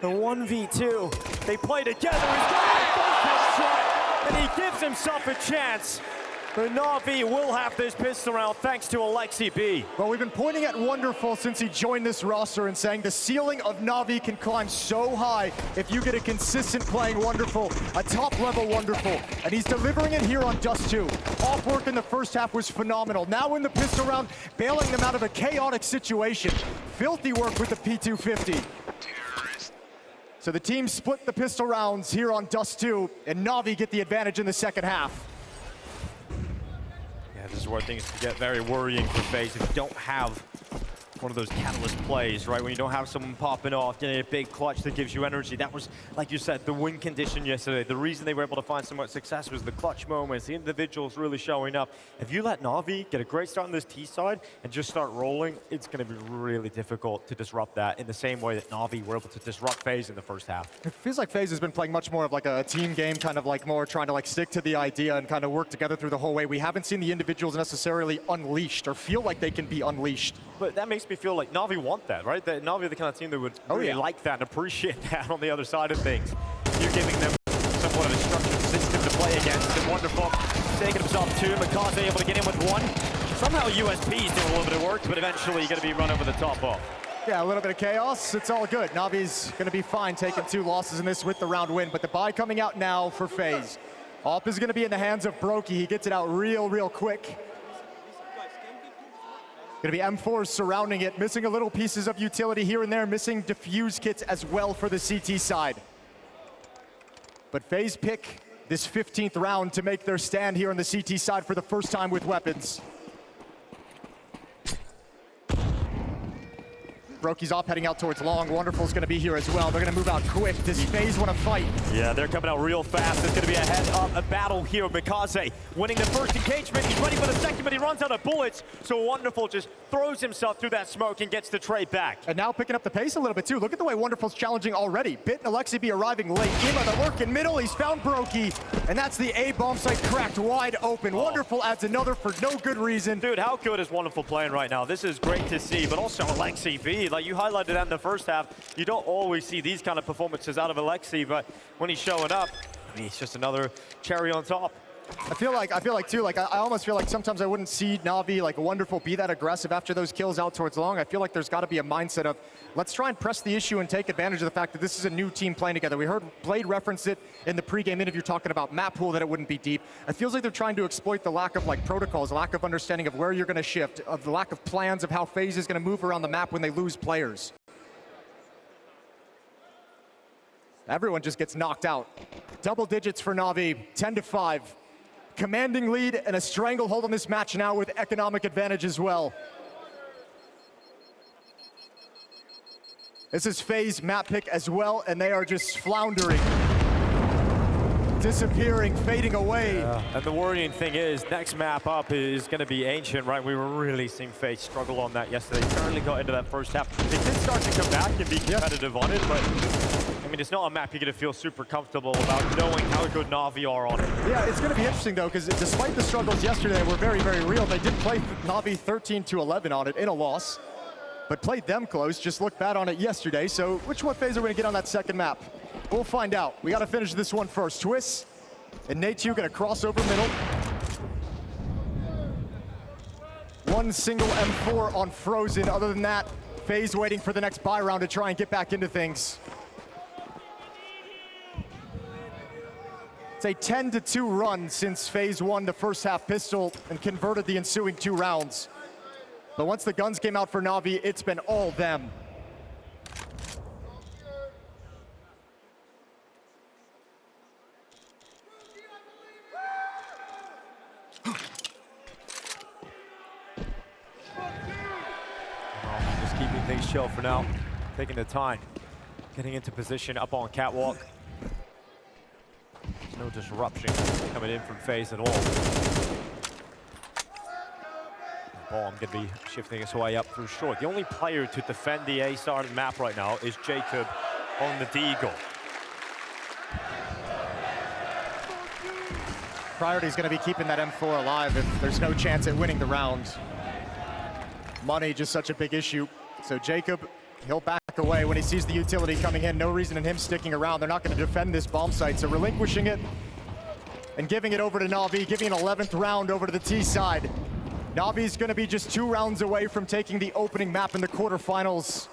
The 1v2. They play together. He's got a full shot, and he gives himself a chance. But Navi will have this pistol round thanks to Alexi B. Well, we've been pointing at Wonderful since he joined this roster and saying the ceiling of Navi can climb so high if you get a consistent playing Wonderful, a top-level Wonderful. And he's delivering it here on Dust2. Off work in the first half was phenomenal. Now in the pistol round, bailing them out of a chaotic situation. Filthy work with the P250. So the team split the pistol rounds here on Dust2, and Navi get the advantage in the second half. Yeah, this is where things can get very worrying for FaZe if you don't have one of those catalyst plays, right? When you don't have someone popping off, getting a big clutch that gives you energy. That was, like you said, the win condition yesterday. The reason they were able to find so much success was the clutch moments, the individuals really showing up. If you let Navi get a great start on this T side and just start rolling, it's going to be really difficult to disrupt that in the same way that Navi were able to disrupt FaZe in the first half. It feels like FaZe has been playing much more of like a team game, kind of like more trying to like stick to the idea and kind of work together through the whole way. We haven't seen the individuals necessarily unleashed or feel like they can be unleashed. But that makes me feel like Navi want that, right? That Navi are the kind of team that would really like that and appreciate that on the other side of things. You're giving them somewhat of a structured system to play against. And Wonderful taking himself 2. Makaze able to get in with 1. Somehow USP's doing a little bit of work, but eventually you're going to be run over the top off. Yeah, a little bit of chaos. It's all good. Navi's going to be fine taking 2 losses in this with the round win. But the buy coming out now for FaZe. Op is going to be in the hands of Brokey. He gets it out real quick. Gonna be M4s surrounding it, missing a little pieces of utility here and there, missing defuse kits as well for the CT side. But FaZe pick this 15th round to make their stand here on the CT side for the first time with weapons. Brokey's off, heading out towards long. Wonderful's gonna be here as well. They're gonna move out quick. Does FaZe want to fight? Yeah, they're coming out real fast. It's gonna be a battle here. Mikaze winning the first engagement. He's ready for the second, but he runs out of bullets. So Wonderful just throws himself through that smoke and gets the trade back. And now picking up the pace a little bit too. Look at the way Wonderful's challenging already. Bit and Alexi be arriving late. Ima, the lurk in middle. He's found Brokey, and that's the A bomb site cracked wide open. Wonderful adds another for no good reason. Dude, how good is Wonderful playing right now? This is great to see, but also Alexi B. Like you highlighted that in the first half, you don't always see these kind of performances out of Alexi, but when he's showing up, I mean, it's just another cherry on top. I feel like too, like I almost feel like sometimes I wouldn't see Navi like Wonderful be that aggressive after those kills out towards long. I feel like there's got to be a mindset of let's try and press the issue and take advantage of the fact that this is a new team playing together. We heard Blade reference it in the pregame interview talking about map pool, that it wouldn't be deep. It feels like they're trying to exploit the lack of like protocols, lack of understanding of where you're going to shift, of the lack of plans of how FaZe is going to move around the map when they lose players. Everyone just gets knocked out. Double digits for Navi, 10-5. Commanding lead and a stranglehold on this match now with economic advantage as well. This is FaZe map pick as well, and they are just floundering. Disappearing, fading away. And the worrying thing is, next map up is going to be Ancient, right? We were really seeing FaZe struggle on that yesterday. Certainly got into that first half. They did start to come back and be competitive on it, but I mean, it's not a map you're going to feel super comfortable about knowing how good Navi are on it. Yeah, it's going to be interesting though, because despite the struggles yesterday were very, very real, they did play Navi 13-11 on it in a loss, but played them close, just looked bad on it yesterday. So which one FaZe are we going to get on that second map? We'll find out. We got to finish this one first. Twist and Nate2 going to cross over middle. One single M4 on Frozen. Other than that, FaZe waiting for the next buy round to try and get back into things. It's a 10-2 run since FaZe won the first half pistol and converted the ensuing 2 rounds. But once the guns came out for Navi, it's been all them. Just keeping things chill for now, taking the time, getting into position up on catwalk. No disruption coming in from FaZe at all. Bomb going to be shifting its way up through short. The only player to defend the A side of the map right now is Jacob on the Deagle. Priority is going to be keeping that M4 alive if there's no chance at winning the round. Money just such a big issue. So Jacob, he'll back away when he sees the utility coming in. No reason in him sticking around. They're not going to defend this bomb site, so relinquishing it and giving it over to Navi, giving an 11th round over to the T side. Navi's going to be just 2 rounds away from taking the opening map in the quarterfinals.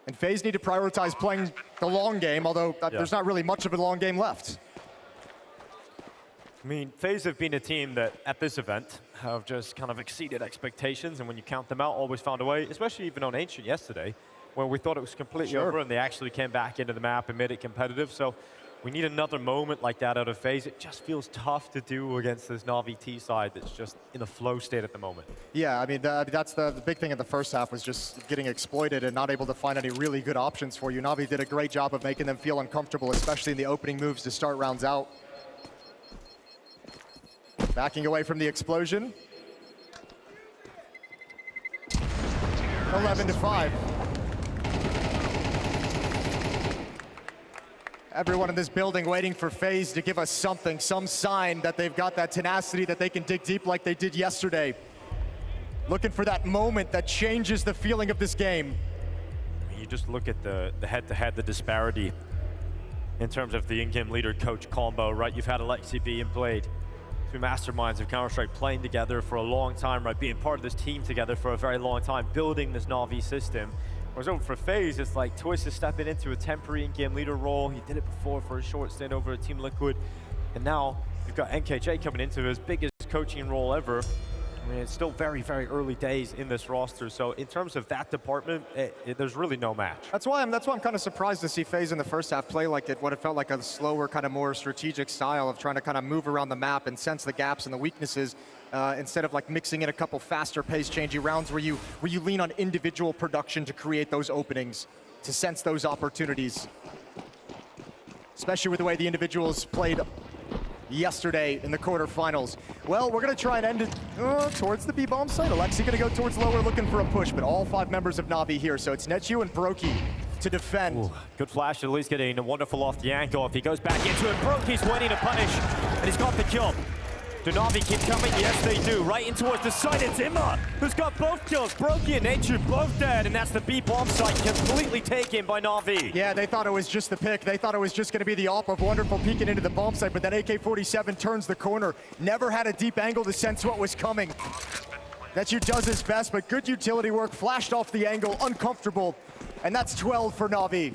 And FaZe need to prioritize playing the long game, although there's not really much of a long game left. I mean, FaZe have been a team that, at this event, have just kind of exceeded expectations, and when you count them out, always found a way, especially even on Ancient yesterday, where we thought it was completely over, and they actually came back into the map and made it competitive. So we need another moment like that out of FaZe. It just feels tough to do against this Navi T side that's just in a flow state at the moment. Yeah, I mean, that's the big thing in the first half was just getting exploited and not able to find any really good options for you. Navi did a great job of making them feel uncomfortable, especially in the opening moves to start rounds out. Backing away from the explosion. 11-5. Everyone in this building waiting for FaZe to give us something, some sign that they've got that tenacity, that they can dig deep like they did yesterday. Looking for that moment that changes the feeling of this game. You just look at the head-to-head, the disparity in terms of the in-game leader-coach combo, right? You've had Alexi B and Blade, 2 masterminds of Counter-Strike playing together for a long time, right? Being part of this team together for a very long time, building this Navi system. Whereas over for FaZe, it's like Twist is stepping into a temporary in-game leader role. He did it before for a short stint over at Team Liquid. And now you've got NKJ coming into his biggest coaching role ever. I mean, it's still very, very early days in this roster, so in terms of that department, there's really no match. That's why I'm kind of surprised to see FaZe in the first half play like what it felt like a slower, kind of more strategic style of trying to kind of move around the map and sense the gaps and the weaknesses instead of like mixing in a couple faster pace changey rounds where you lean on individual production to create those openings, to sense those opportunities. Especially with the way the individuals played yesterday in the quarterfinals. Well, we're going to try and end it towards the B-bomb site. Alexi going to go towards lower looking for a push, but all 5 members of NAVI here. So it's Netju and Brokey to defend. Ooh, good flash, at least getting wonderful off the angle. If he goes back into it, Brokey's waiting to punish, and he's got the kill. Do NAVI keep coming? Yes, they do. Right in towards the site, it's Imma, who's got both kills. Brokey and Netju both dead, and that's the B-bomb site completely taken by NAVI. Yeah, they thought it was just the pick. They thought it was just going to be the AWP of Wonderful peeking into the bomb site, but that AK-47 turns the corner. Never had a deep angle to sense what was coming. Netju does his best, but good utility work. Flashed off the angle, uncomfortable. And that's 12 for NAVI.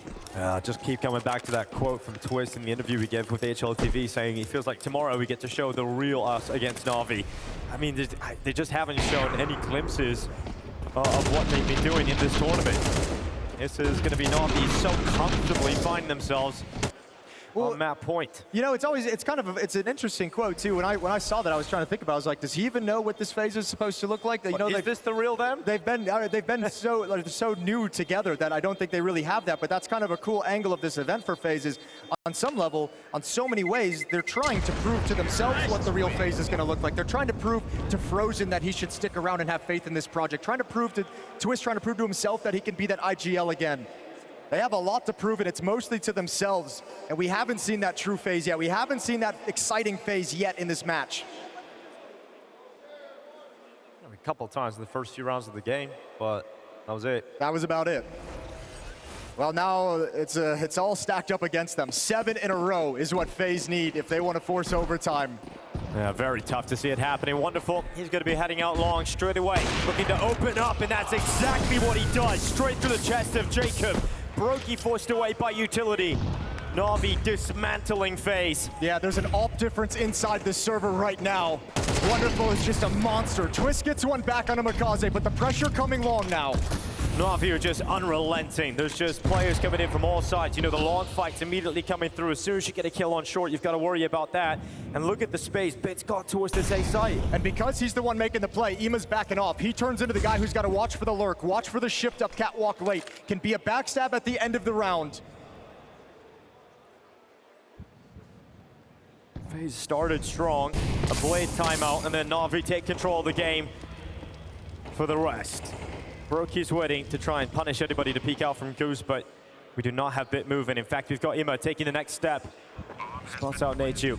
Just keep coming back to that quote from Twist in the interview we gave with HLTV saying he feels like tomorrow we get to show the real us against NAVI. I mean, they just haven't shown any glimpses of what they've been doing in this tournament. This is going to be NAVI so comfortably finding themselves on that point. You know, it's an interesting quote too. When I saw that, I was trying to think about it. I was like, does he even know what this phase is supposed to look like? Is this the real them? They've been so new together that I don't think they really have that. But that's kind of a cool angle of this event for FaZe. Is on some level, on so many ways, they're trying to prove to themselves what the real FaZe is going to look like. They're trying to prove to Frozen that he should stick around and have faith in this project. Trying to prove to Twist, trying to prove to himself that he can be that IGL again. They have a lot to prove, and it's mostly to themselves. And we haven't seen that true phase yet. We haven't seen that exciting phase yet in this match. A couple of times in the first few rounds of the game, but that was it. That was about it. Well, now it's all stacked up against them. 7 in a row is what FaZe need if they want to force overtime. Yeah, very tough to see it happening. Wonderful. He's going to be heading out long straight away, looking to open up, and that's exactly what he does. Straight through the chest of Jacob. Brokey forced away by utility. NAVI dismantling FaZe. Yeah, there's an AWP difference inside this server right now. Wonderful is just a monster. Twist gets one back on Amikaze, but the pressure coming long now. NAVI are just unrelenting. There's just players coming in from all sides. You know, the long fight's immediately coming through. As soon as you get a kill on short, you've got to worry about that. And look at the space. Bit's got towards this A site. And because he's the one making the play, Ima's backing off. He turns into the guy who's got to watch for the lurk, watch for the shift up catwalk late. Can be a backstab at the end of the round. FaZe started strong. A Blade timeout, and then NAVI take control of the game for the rest. Brokey's waiting to try and punish anybody to peek out from Goose, but we do not have Bit moving. In fact, we've got Ima taking the next step. Spots out Netju.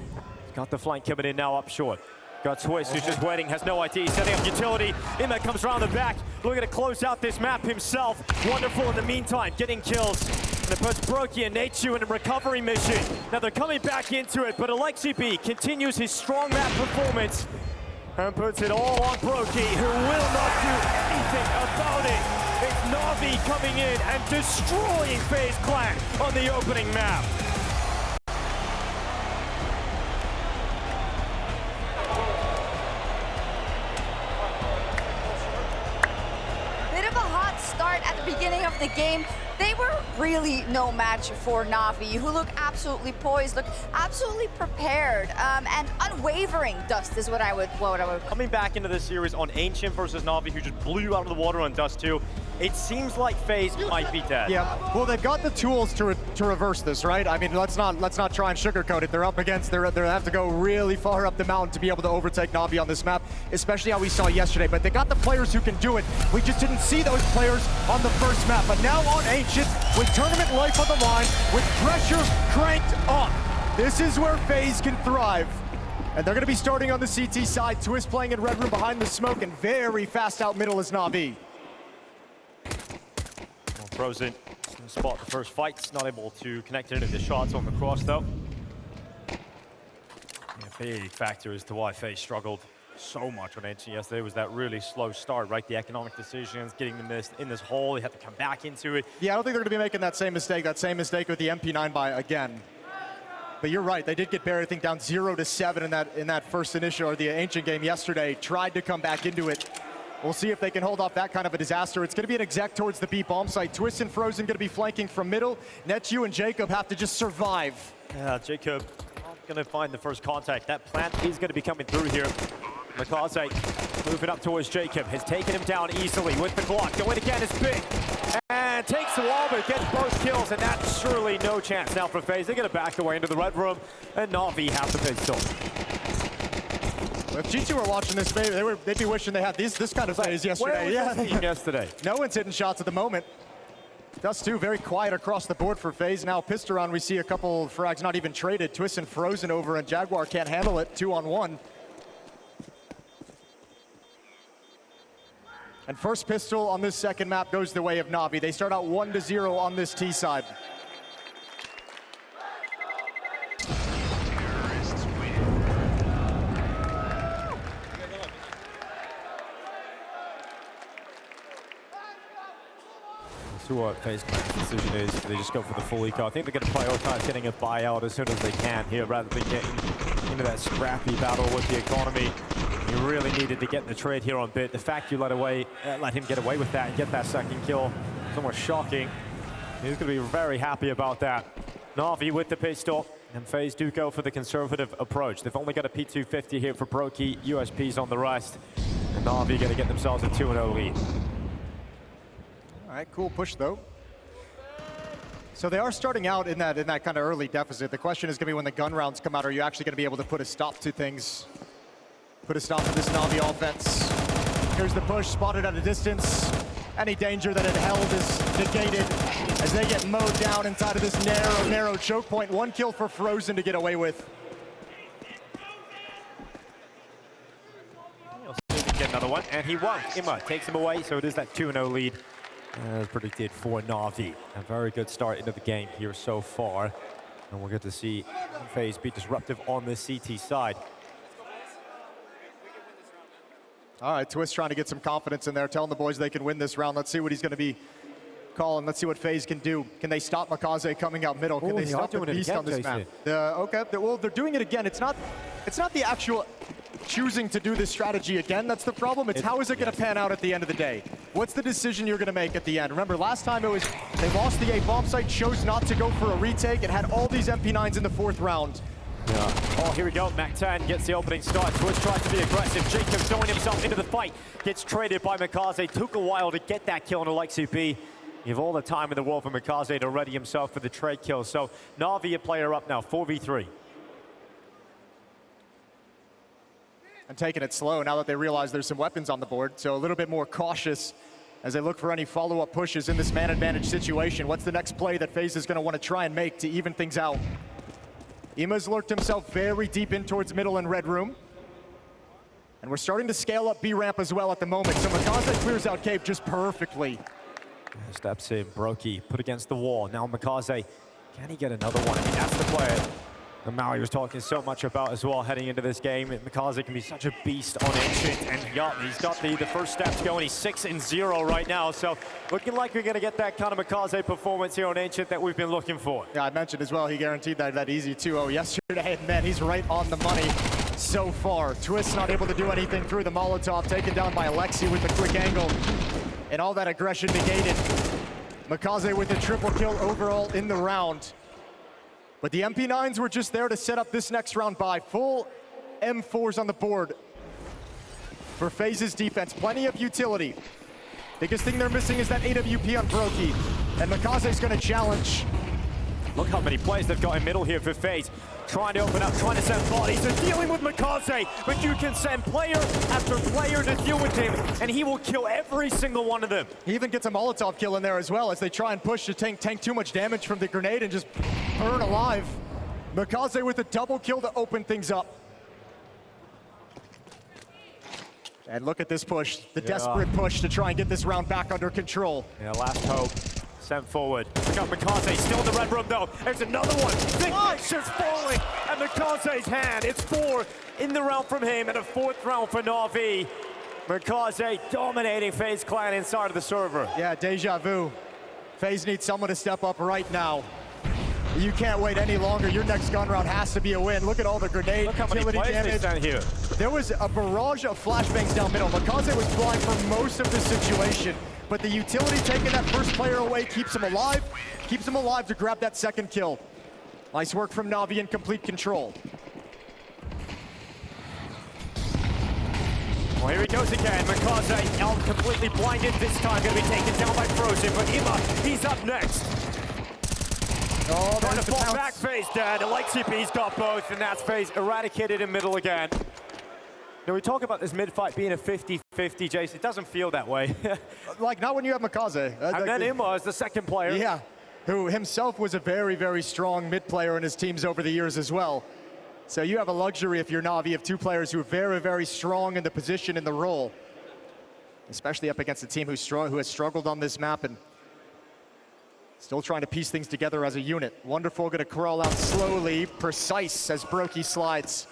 Got the flank coming in now up short. Got Twist, who's just waiting, has no ID, setting up utility. Ima comes around the back, looking to close out this map himself. Wonderful in the meantime, getting kills. And it puts Brokey and Netju in a recovery mission. Now they're coming back into it, but Alexi B continues his strong map performance and puts it all on Brokey, who will not do anything about it. It's NAVI coming in and destroying FaZe Clan on the opening map. Bit of a hot start at the beginning of the game. They were really no match for NAVI, who look absolutely poised, look absolutely prepared, and unwavering. Dust is what I would Coming back into this series on Ancient versus NAVI, who just blew out of the water on Dust2, it seems like FaZe might be dead. Yeah, well, they've got the tools to reverse this, right? I mean, let's not try and sugarcoat it. They're up against, they have to go really far up the mountain to be able to overtake NAVI on this map, especially how we saw yesterday. But they got the players who can do it. We just didn't see those players on the first map. But now on Ancient, with tournament life on the line, with pressure cranked up, this is where FaZe can thrive. And they're going to be starting on the CT side. Twist playing in Red Room behind the smoke, and very fast out middle is NAVI. Frozen spot the first fight, not able to connect any of the shots on the cross though. A big factor as to why FaZe struggled so much on Ancient yesterday was that really slow start, right? The economic decisions, getting them in this hole, they had to come back into it. Yeah, I don't think they're going to be making that same mistake with the MP9 buy again. but you're right. They did get buried, I think, down 0-7 in that first initial, or the Ancient game yesterday. Tried to come back into it. We'll see if they can hold off that kind of a disaster. It's going to be an exec towards the B bomb site. Twist and Frozen going to be flanking from middle. Netju and Jacob have to just survive. Yeah, Jacob going to find the first contact. That plant is going to be coming through here. Makaze moving up towards Jacob. Has taken him down easily with the Glock. Going again is big. And takes the wall, but gets both kills, and that's surely no chance now for FaZe. They're going to back away into the red room, and NAVI have the pistol. If G2 were watching this, they'd be wishing they had this kind of phase yesterday. Yesterday. No one's hitting shots at the moment. Dust2 very quiet across the board for FaZe. Now Pisteron, we see a couple frags not even traded. Twist and Frozen over, and Jaguar can't handle it. 2-on-1. And first pistol on this second map goes the way of NAVI. They start out 1-0 on this T side. See what FaZe Clan's decision is. Do they just go for the full eco? I think they're going to prioritize getting a buyout as soon as they can here, rather than getting into that scrappy battle with the economy. You really needed to get the trade here on Bit. The fact you let him get away with that and get that second kill is almost shocking. He's going to be very happy about that. NAVI with the pistol, and FaZe do go for the conservative approach. They've only got a P250 here for Brokey, USPs on the rest. And NAVI going to get themselves a 2-0 lead. All right, cool push though. So they are starting out in that kind of early deficit. The question is going to be when the gun rounds come out, are you actually going to be able to put a stop to things? Put a stop to this NAVI offense. Here's the push, spotted at a distance. Any danger that it held is negated as they get mowed down inside of this narrow choke point. 1 kill for Frozen to get away with. Get another one, and he won. Imma takes him away, so it is that 2-0 lead. As predicted for NAVI. A very good start into the game here so far. And we'll get to see FaZe be disruptive on the CT side. All right, Twist trying to get some confidence in there, telling the boys they can win this round. Let's see what he's going to be calling. Let's see what FaZe can do. Can they stop Makaze coming out middle? Can they stop the beast on this map? Okay, well, they're doing it again. It's not the actual choosing to do this strategy again that's the problem. It's how is it going to pan out at the end of the day? What's the decision you're going to make at the end? Remember, last time it was they lost the A bomb site, chose not to go for a retake, and had all these MP9s in the 4th round. Yeah. Oh, here we go. Mac-10 gets the opening start. Twist tries to be aggressive. Jacob throwing himself into the fight. Gets traded by Makaze. Took a while to get that kill on Alexi B. You have all the time in the world for Makaze to ready himself for the trade kill. So NAVI a player up now, 4v3. And taking it slow now that they realize there's some weapons on the board. So a little bit more cautious as they look for any follow-up pushes in this man advantage situation. What's the next play that FaZe is going to want to try and make to even things out? Ima's lurked himself very deep in towards middle and red room. And we're starting to scale up B ramp as well at the moment. So Makaze clears out Cave just perfectly. Steps in, Brokey put against the wall. Now Makaze, can he get another one? I mean, that's the player that Maui was talking so much about as well heading into this game. Makaze can be such a beast on Ancient, and he's got the first steps going. He's 6-0 right now, so looking like we're going to get that kind of Makaze performance here on Ancient that we've been looking for. Yeah, I mentioned as well, he guaranteed that easy 2-0 yesterday, and man, he's right on the money so far. Twist not able to do anything through the Molotov, taken down by Alexi with the quick angle, and all that aggression negated. Makaze with a triple kill overall in the round. But the MP9s were just there to set up this next round by. Full M4s on the board for FaZe's defense. Plenty of utility. Biggest thing they're missing is that AWP on Brokey. And Makaze's going to challenge. Look how many plays they've got in middle here for FaZe. Trying to open up, trying to send bodies. They're dealing with Makaze, but you can send player after player to deal with him, and he will kill every single one of them. He even gets a Molotov kill in there as well as they try and push to tank too much damage from the grenade and just burn alive. Makaze with a double kill to open things up. And look at this push, the desperate push to try and get this round back under control. Yeah, last hope. Sent forward. Look out, Makaze still in the red room though. There's another one. Big picture's falling at Makaze's hand. It's 4 in the round from him and a 4th round for NAVI. Makaze dominating FaZe Clan inside of the server. Yeah, deja vu. FaZe needs someone to step up right now. You can't wait any longer. Your next gun round has to be a win. Look at all the grenade Look how many utility players they damage. stand here. There was a barrage of flashbangs down middle. Makaze was blind for most of the situation, but the utility taking that first player away keeps him alive to grab that second kill. Nice work from Navi in complete control. Well, here he goes again. Makaze out completely blinded this time, gonna be taken down by Frozen, but Ima, he's up next. Oh, Trying to there's the fall pounce. back, FaZe dead. Alexi-B's got both, and that's FaZe eradicated in middle again. Now, we talk about this mid-fight being a 50-50, Jace. It doesn't feel that way. Like, not when you have Makaze. And then Ima is the second player. Yeah, who himself was a very, very strong mid player in his teams over the years as well. So you have a luxury if you're Navi of two players who are very, very strong in the position, in the role. Especially up against a team who has struggled on this map and still trying to piece things together as a unit. Wonderful, gonna crawl out slowly, precise as Brokey slides.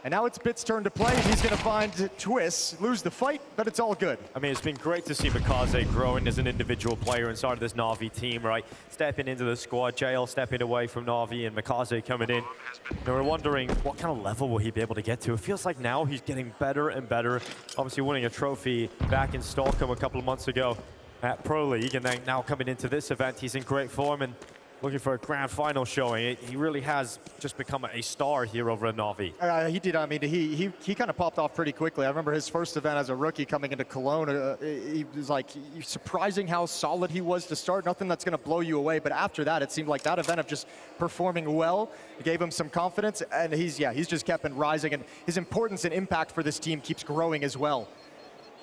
And now it's Bit's turn to play. He's gonna find Twist, lose the fight, but it's all good. I mean, it's been great to see Makaze growing as an individual player inside of this Na'Vi team, right? Stepping into the squad, Jail stepping away from Na'Vi, and Makaze coming in. And we're wondering, what kind of level will he be able to get to? It feels like now he's getting better and better. Obviously winning a trophy back in Stockholm a couple of months ago at Pro League, and then now coming into this event, he's in great form and looking for a grand final showing. He really has just become a star here over at Na'Vi. He did. I mean, he kind of popped off pretty quickly. I remember his first event as a rookie coming into Cologne. He was like surprising how solid he was to start. Nothing that's going to blow you away. But after that, it seemed like that event of just performing well gave him some confidence. And he's just kept on rising. And his importance and impact for this team keeps growing as well.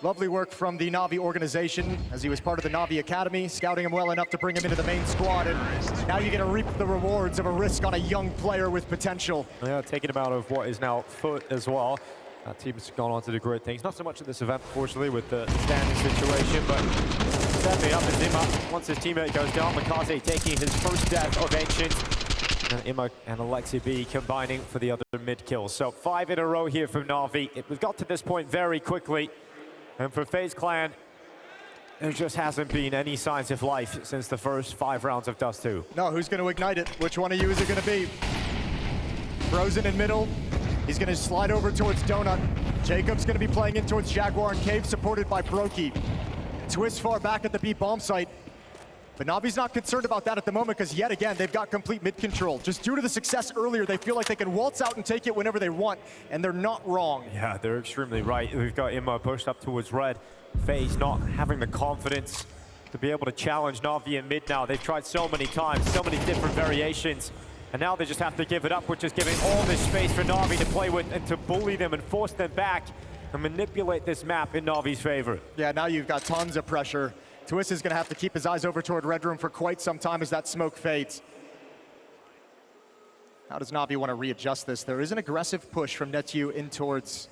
Lovely work from the Na'Vi organization as he was part of the Na'Vi Academy, scouting him well enough to bring him into the main squad. And now you get to reap the rewards of a risk on a young player with potential. Yeah, taking him out of what is now Foot as well. That team's gone on to do great things. Not so much in this event, fortunately, with the standing situation, but stepping up is Ima. Once his teammate goes down, Makaze taking his first death of Ancient. And Ima and Alexi-B combining for the other mid-kills. So 5 in a row here from Na'Vi. We've got to this point very quickly. And for FaZe Clan, there just hasn't been any signs of life since the first 5 rounds of Dust2. No, who's going to ignite it? Which one of you is it going to be? Frozen in middle. He's going to slide over towards Donut. Jacob's going to be playing in towards Jaguar and Cave, supported by Brokey. Twist far back at the B bomb site. But Navi's not concerned about that at the moment because yet again, they've got complete mid control. Just due to the success earlier, they feel like they can waltz out and take it whenever they want, and they're not wrong. Yeah, they're extremely right. We've got Ima pushed up towards red. FaZe not having the confidence to be able to challenge Na'Vi in mid now. They've tried so many times, so many different variations, and now they just have to give it up, which is giving all this space for Na'Vi to play with and to bully them and force them back and manipulate this map in Na'Vi's favor. Yeah, now you've got tons of pressure. Twist is going to have to keep his eyes over toward Red Room for quite some time as that smoke fades. How does Na'Vi want to readjust this? There is an aggressive push from Netu in towards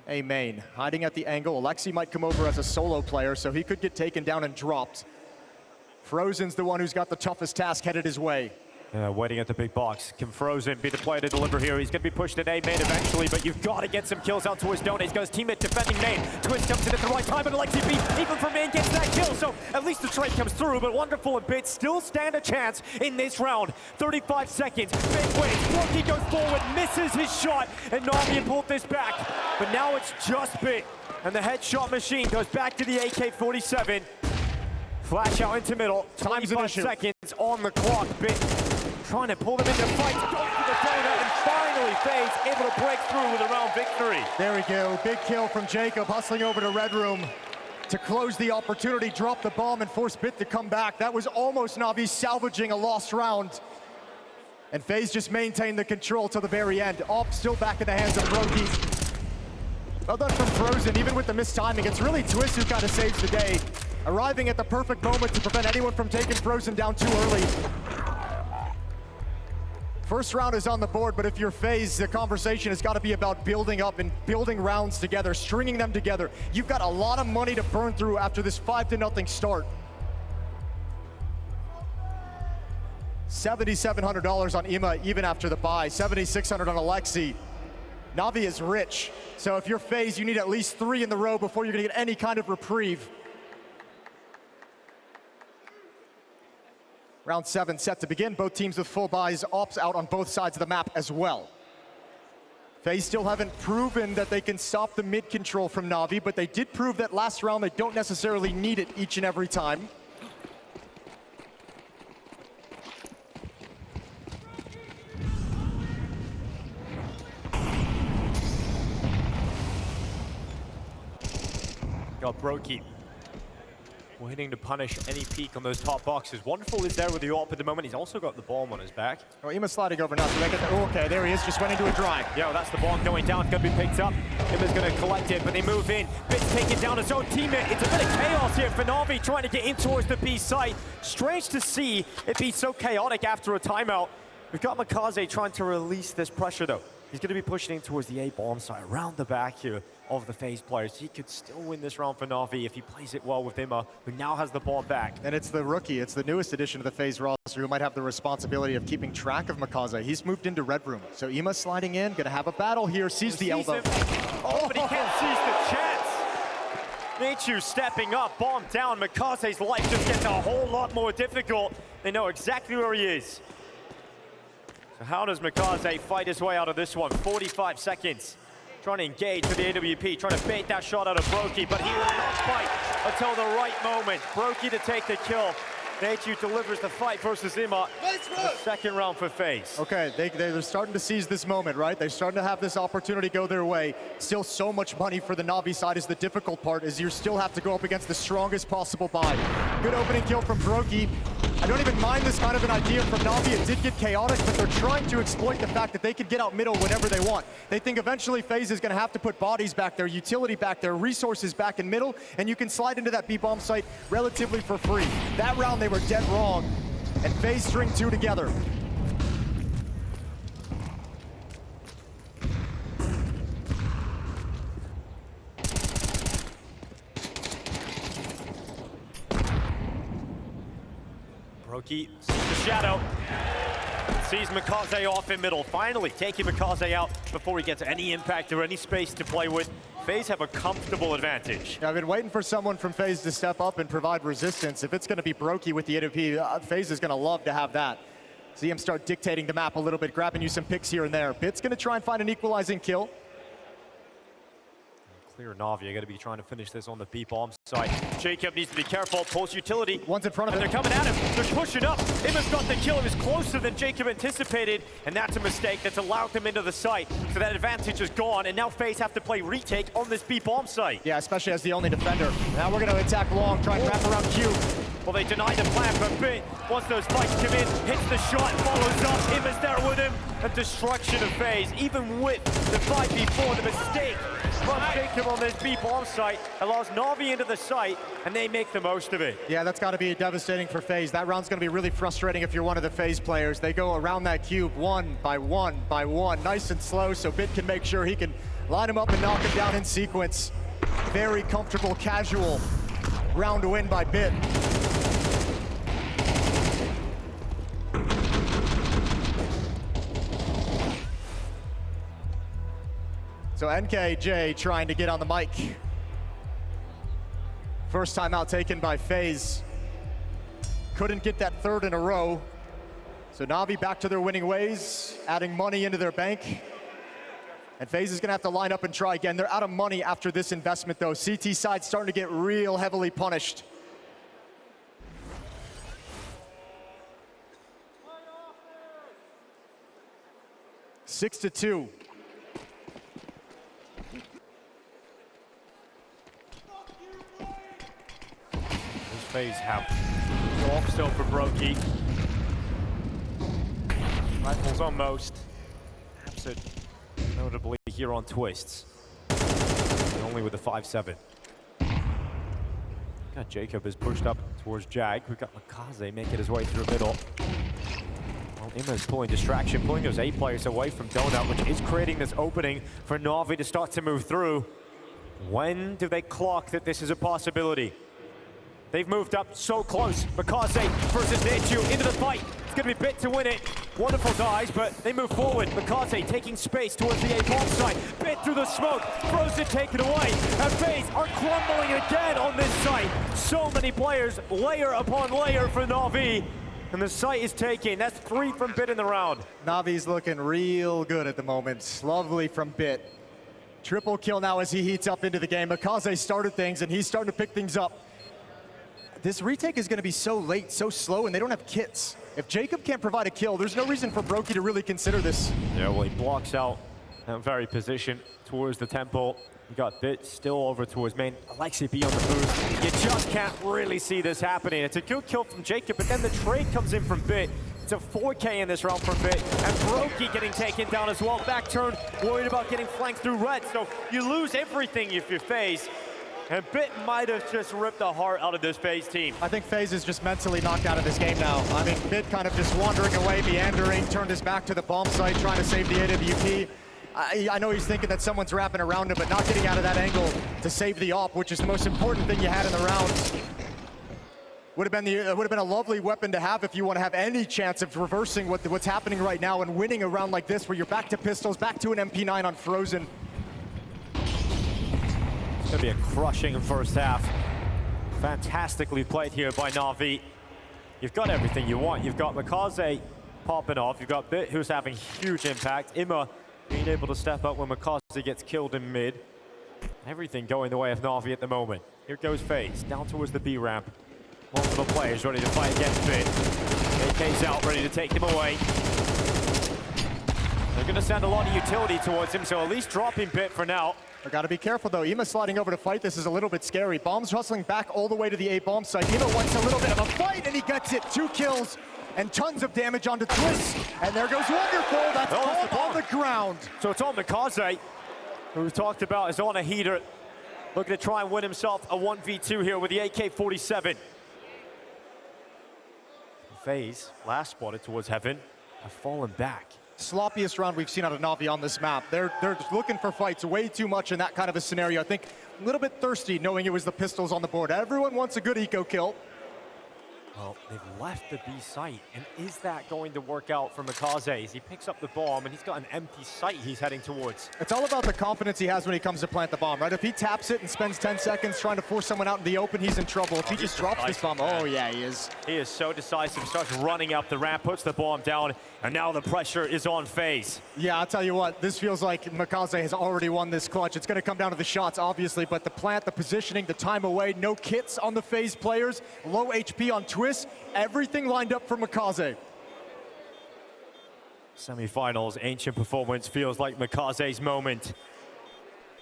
A main. Hiding at the angle. Alexi might come over as a solo player, so he could get taken down and dropped. Frozen's the one who's got the toughest task headed his way. Waiting at the big box. Can Frozen be the player to deliver here? He's going to be pushed in A main eventually, but you've got to get some kills out towards Donut. He's got his teammate defending main. Twist comes in at the right time, and Alexi-B, even from main, gets that kill. So at least the trade comes through, but Wonderful and Bit still stand a chance in this round. 35 seconds. Bit waits. Brokey goes forward, misses his shot, and Na'Vi pulled this back. But now it's just Bit, and the headshot machine goes back to the AK-47. Flash out into middle. 25 seconds on the clock. Bit trying to pull them into fights, goes for the donut, and finally FaZe able to break through with a round victory. There we go, big kill from Jacob, hustling over to Red Room to close the opportunity, drop the bomb, and force Bit to come back. That was almost Na'Vi salvaging a lost round. And FaZe just maintained the control till the very end. Op still back in the hands of Brokey. Well done from Frozen, even with the missed timing. It's really Twist who kind of saves the day, arriving at the perfect moment to prevent anyone from taking Frozen down too early. First round is on the board, but if you're FaZe, the conversation has got to be about building up and building rounds together, stringing them together. You've got a lot of money to burn through after this 5-0 start. $7,700 on Ima even after the buy, $7,600 on Alexi. Navi is rich, so if you're FaZe, you need at least 3 in the row before you're gonna get any kind of reprieve. Round 7 set to begin. Both teams with full buys, ops out on both sides of the map as well. FaZe still haven't proven that they can stop the mid control from Navi, but they did prove that last round they don't necessarily need it each and every time. Got Brokey waiting to punish any peek on those top boxes. Wonderful is there with the AWP at the moment. He's also got the bomb on his back. Oh, Ima's sliding over now, so they get the, okay, there he is, just went into a drive. Yeah, well, that's the bomb going down. It's going to be picked up. Ima's going to collect it, but they move in. Bit's taking down his own teammate. It's a bit of chaos here for Navi trying to get in towards the B site. Strange to see it be so chaotic after a timeout. We've got Makaze trying to release this pressure, though. He's going to be pushing in towards the A bomb site around the back here of the FaZe players. He could still win this round for Navi if he plays it well with Ima, who now has the ball back. And it's the rookie, it's the newest addition to the FaZe roster who might have the responsibility of keeping track of Makaze. He's moved into Red Room. So Ima sliding in, gonna have a battle here, sees the elbow. Oh, but he can't seize the chance. Nachu stepping up, bomb down. Makaze's life just gets a whole lot more difficult. They know exactly where he is. So how does Makaze fight his way out of this one? 45 seconds. Trying to engage with the AWP, trying to bait that shot out of Brokey, but he will not fight until the right moment. Brokey to take the kill. Nachu delivers the fight versus Ima. The second round for FaZe. Okay, they're starting to seize this moment, right? They're starting to have this opportunity go their way. Still so much money for the Navi side is the difficult part, is you still have to go up against the strongest possible buy. Good opening kill from Brokey. I don't even mind this kind of an idea from Navi. It did get chaotic, but they're trying to exploit the fact that they can get out middle whenever they want. They think eventually FaZe is going to have to put bodies back there, utility back there, resources back in middle, and you can slide into that B-bomb site relatively for free. That round they were dead wrong, and FaZe string 2 together. Brokey sees the shadow, sees Makaze off in middle, finally taking Makaze out before he gets any impact or any space to play with. FaZe have a comfortable advantage. Yeah, I've been waiting for someone from FaZe to step up and provide resistance. If it's going to be Brokey with the AWP, FaZe is going to love to have that. See him start dictating the map a little bit, grabbing you some picks here and there. Bit's going to try and find an equalizing kill. Clear Navi, got to be trying to finish this on the B-bomb side. Jacob needs to be careful, pulls utility. One's in front of him. They're coming at him, they're pushing up. Ima's got the kill, it was closer than Jacob anticipated, and that's a mistake that's allowed them into the site. So that advantage is gone, and now FaZe have to play retake on this B-bomb site. Yeah, especially as the only defender. Now we're going to attack long, try and wrap around Q. Well, they deny the plan, but Bit, once those spikes come in, hits the shot, follows up, Ima's there with him, and destruction of FaZe. Even with the 5v4, the mistake from Jacob on this B-bomb site allows Navi into the site, and they make the most of it. Yeah, that's got to be devastating for FaZe. That round's going to be really frustrating if you're one of the FaZe players. They go around that cube one by one by one, nice and slow, so Bit can make sure he can line him up and knock him down in sequence. Very comfortable, casual round to win by Bit. So NKJ trying to get on the mic. First time out taken by FaZe. Couldn't get that third in a row. So Navi back to their winning ways, adding money into their bank. And FaZe is gonna have to line up and try again. They're out of money after this investment though. CT side starting to get real heavily punished. Six to 2. FaZe have go off still for Brokey. Rifles on most. Absent notably here on twists. Only with the 5-7. Got Jacob is pushed up towards Jag. We've got Makaze making his way through the middle. Well, Ima's pulling distraction, pulling those 8 players away from Donut, which is creating this opening for Navi to start to move through. When do they clock that this is a possibility? They've moved up so close. Makaze versus Nachu into the fight. It's going to be Bit to win it. Wonderful dies, but they move forward. Makaze taking space towards the A-bomb site. Bit through the smoke. Frozen taken away. And FaZe are crumbling again on this site. So many players, layer upon layer for Navi. And the site is taken. That's 3 from Bit in the round. Navi's looking real good at the moment. Lovely from Bit. Triple kill now as he heats up into the game. Makaze started things, and he's starting to pick things up. This retake is going to be so late, so slow, and they don't have kits. If Jacob can't provide a kill, there's no reason for Brokey to really consider this. Yeah, well, he blocks out that very position towards the temple. You got Bit still over towards main. Alexi B on the move. You just can't really see this happening. It's a good kill from Jacob, but then the trade comes in from Bit. It's a 4K in this round for Bit. And Brokey getting taken down as well. Back turn, worried about getting flanked through red. So you lose everything if you're FaZe. And Bit might have just ripped the heart out of this FaZe team. I think FaZe is just mentally knocked out of this game now. I mean, Bit kind of just wandering away, meandering, turned his back to the bomb site, trying to save the AWP. I know he's thinking that someone's wrapping around him, but not getting out of that angle to save the op, which is the most important thing you had in the round. Would have been a lovely weapon to have if you want to have any chance of reversing what's happening right now and winning a round like this, where you're back to pistols, back to an MP9 on Frozen. It's going to be a crushing first half. Fantastically played here by NAVI. You've got everything you want. You've got Makaze popping off. You've got Bit, who's having huge impact. Ima being able to step up when Makaze gets killed in mid. Everything going the way of NAVI at the moment. Here goes FaZe, down towards the B ramp. Multiple players ready to fight against Bit. AK's out, ready to take him away. They're going to send a lot of utility towards him, so at least dropping Bit for now. I gotta be careful though. Ima sliding over to fight this is a little bit scary. Bombs hustling back all the way to the A bomb site. Ima wants a little bit of a fight and he gets it. 2 kills and tons of damage onto Twist. And there goes Wonderful. That's on the ground. So it's on Makaze, who we talked about is on a heater. Looking to try and win himself a 1v2 here with the AK-47. FaZe, last spotted towards Heaven, have fallen back. Sloppiest round we've seen out of NAVI on this map. They're looking for fights way too much in that kind of a scenario. I think a little bit thirsty knowing it was the pistols on the board. Everyone wants a good eco kill. Well, they've left the B site, and is that going to work out for Makaze as he picks up the bomb and he's got an empty site he's heading towards? It's all about the confidence he has when he comes to plant the bomb, right? If he taps it and spends 10 seconds trying to force someone out in the open, he's in trouble. If he just drops this bomb, oh yeah, he is. He is so decisive, starts running up the ramp, puts the bomb down, and now the pressure is on FaZe. Yeah, I'll tell you what, this feels like Makaze has already won this clutch. It's gonna come down to the shots, obviously, but the plant, the positioning, the time away, no kits on the FaZe players, low HP on Twist, everything lined up for Makaze. Semi-finals, ancient performance feels like Makaze's moment.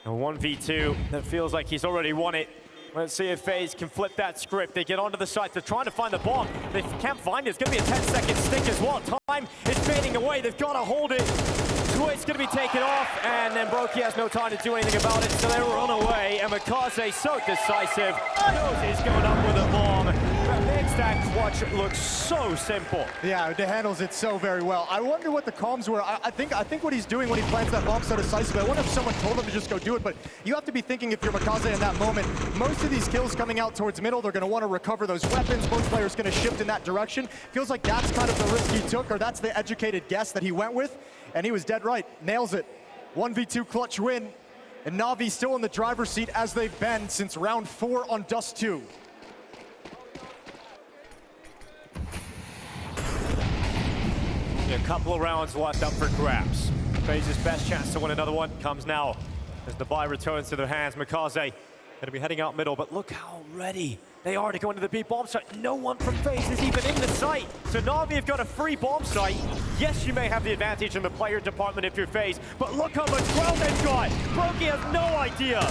A 1v2 that feels like he's already won it. Let's see if FaZe can flip that script. They get onto the site. They're trying to find the bomb. They can't find it. It's going to be a 10-second stick as well. Time is fading away. They've got to hold it. Twit's going to be taken off, and then Brokey has no time to do anything about it, so they run away. And Makaze, so decisive, knows he's going up with a bomb. That makes that clutch look so simple. Yeah, it handles it so very well. I wonder what the comms were. I think what he's doing when he plants that bomb so decisively, I wonder if someone told him to just go do it, but you have to be thinking if you're Makaze in that moment, most of these kills coming out towards middle, they're going to want to recover those weapons. Both players going to shift in that direction. Feels like that's kind of the risk he took, or that's the educated guess that he went with, and he was dead right. Nails it. 1v2 clutch win, and NAVI still in the driver's seat as they've been since round 4 on Dust2. A couple of rounds left up for grabs. FaZe's best chance to win another one comes now as the buy returns to their hands. Makaze going to be heading out middle, but look how ready they are to go into the B bomb site. No one from FaZe is even in the site. So NAVI have got a free bomb site. Yes, you may have the advantage in the player department if you're FaZe, but look how much ground they've got. Brokey has no idea.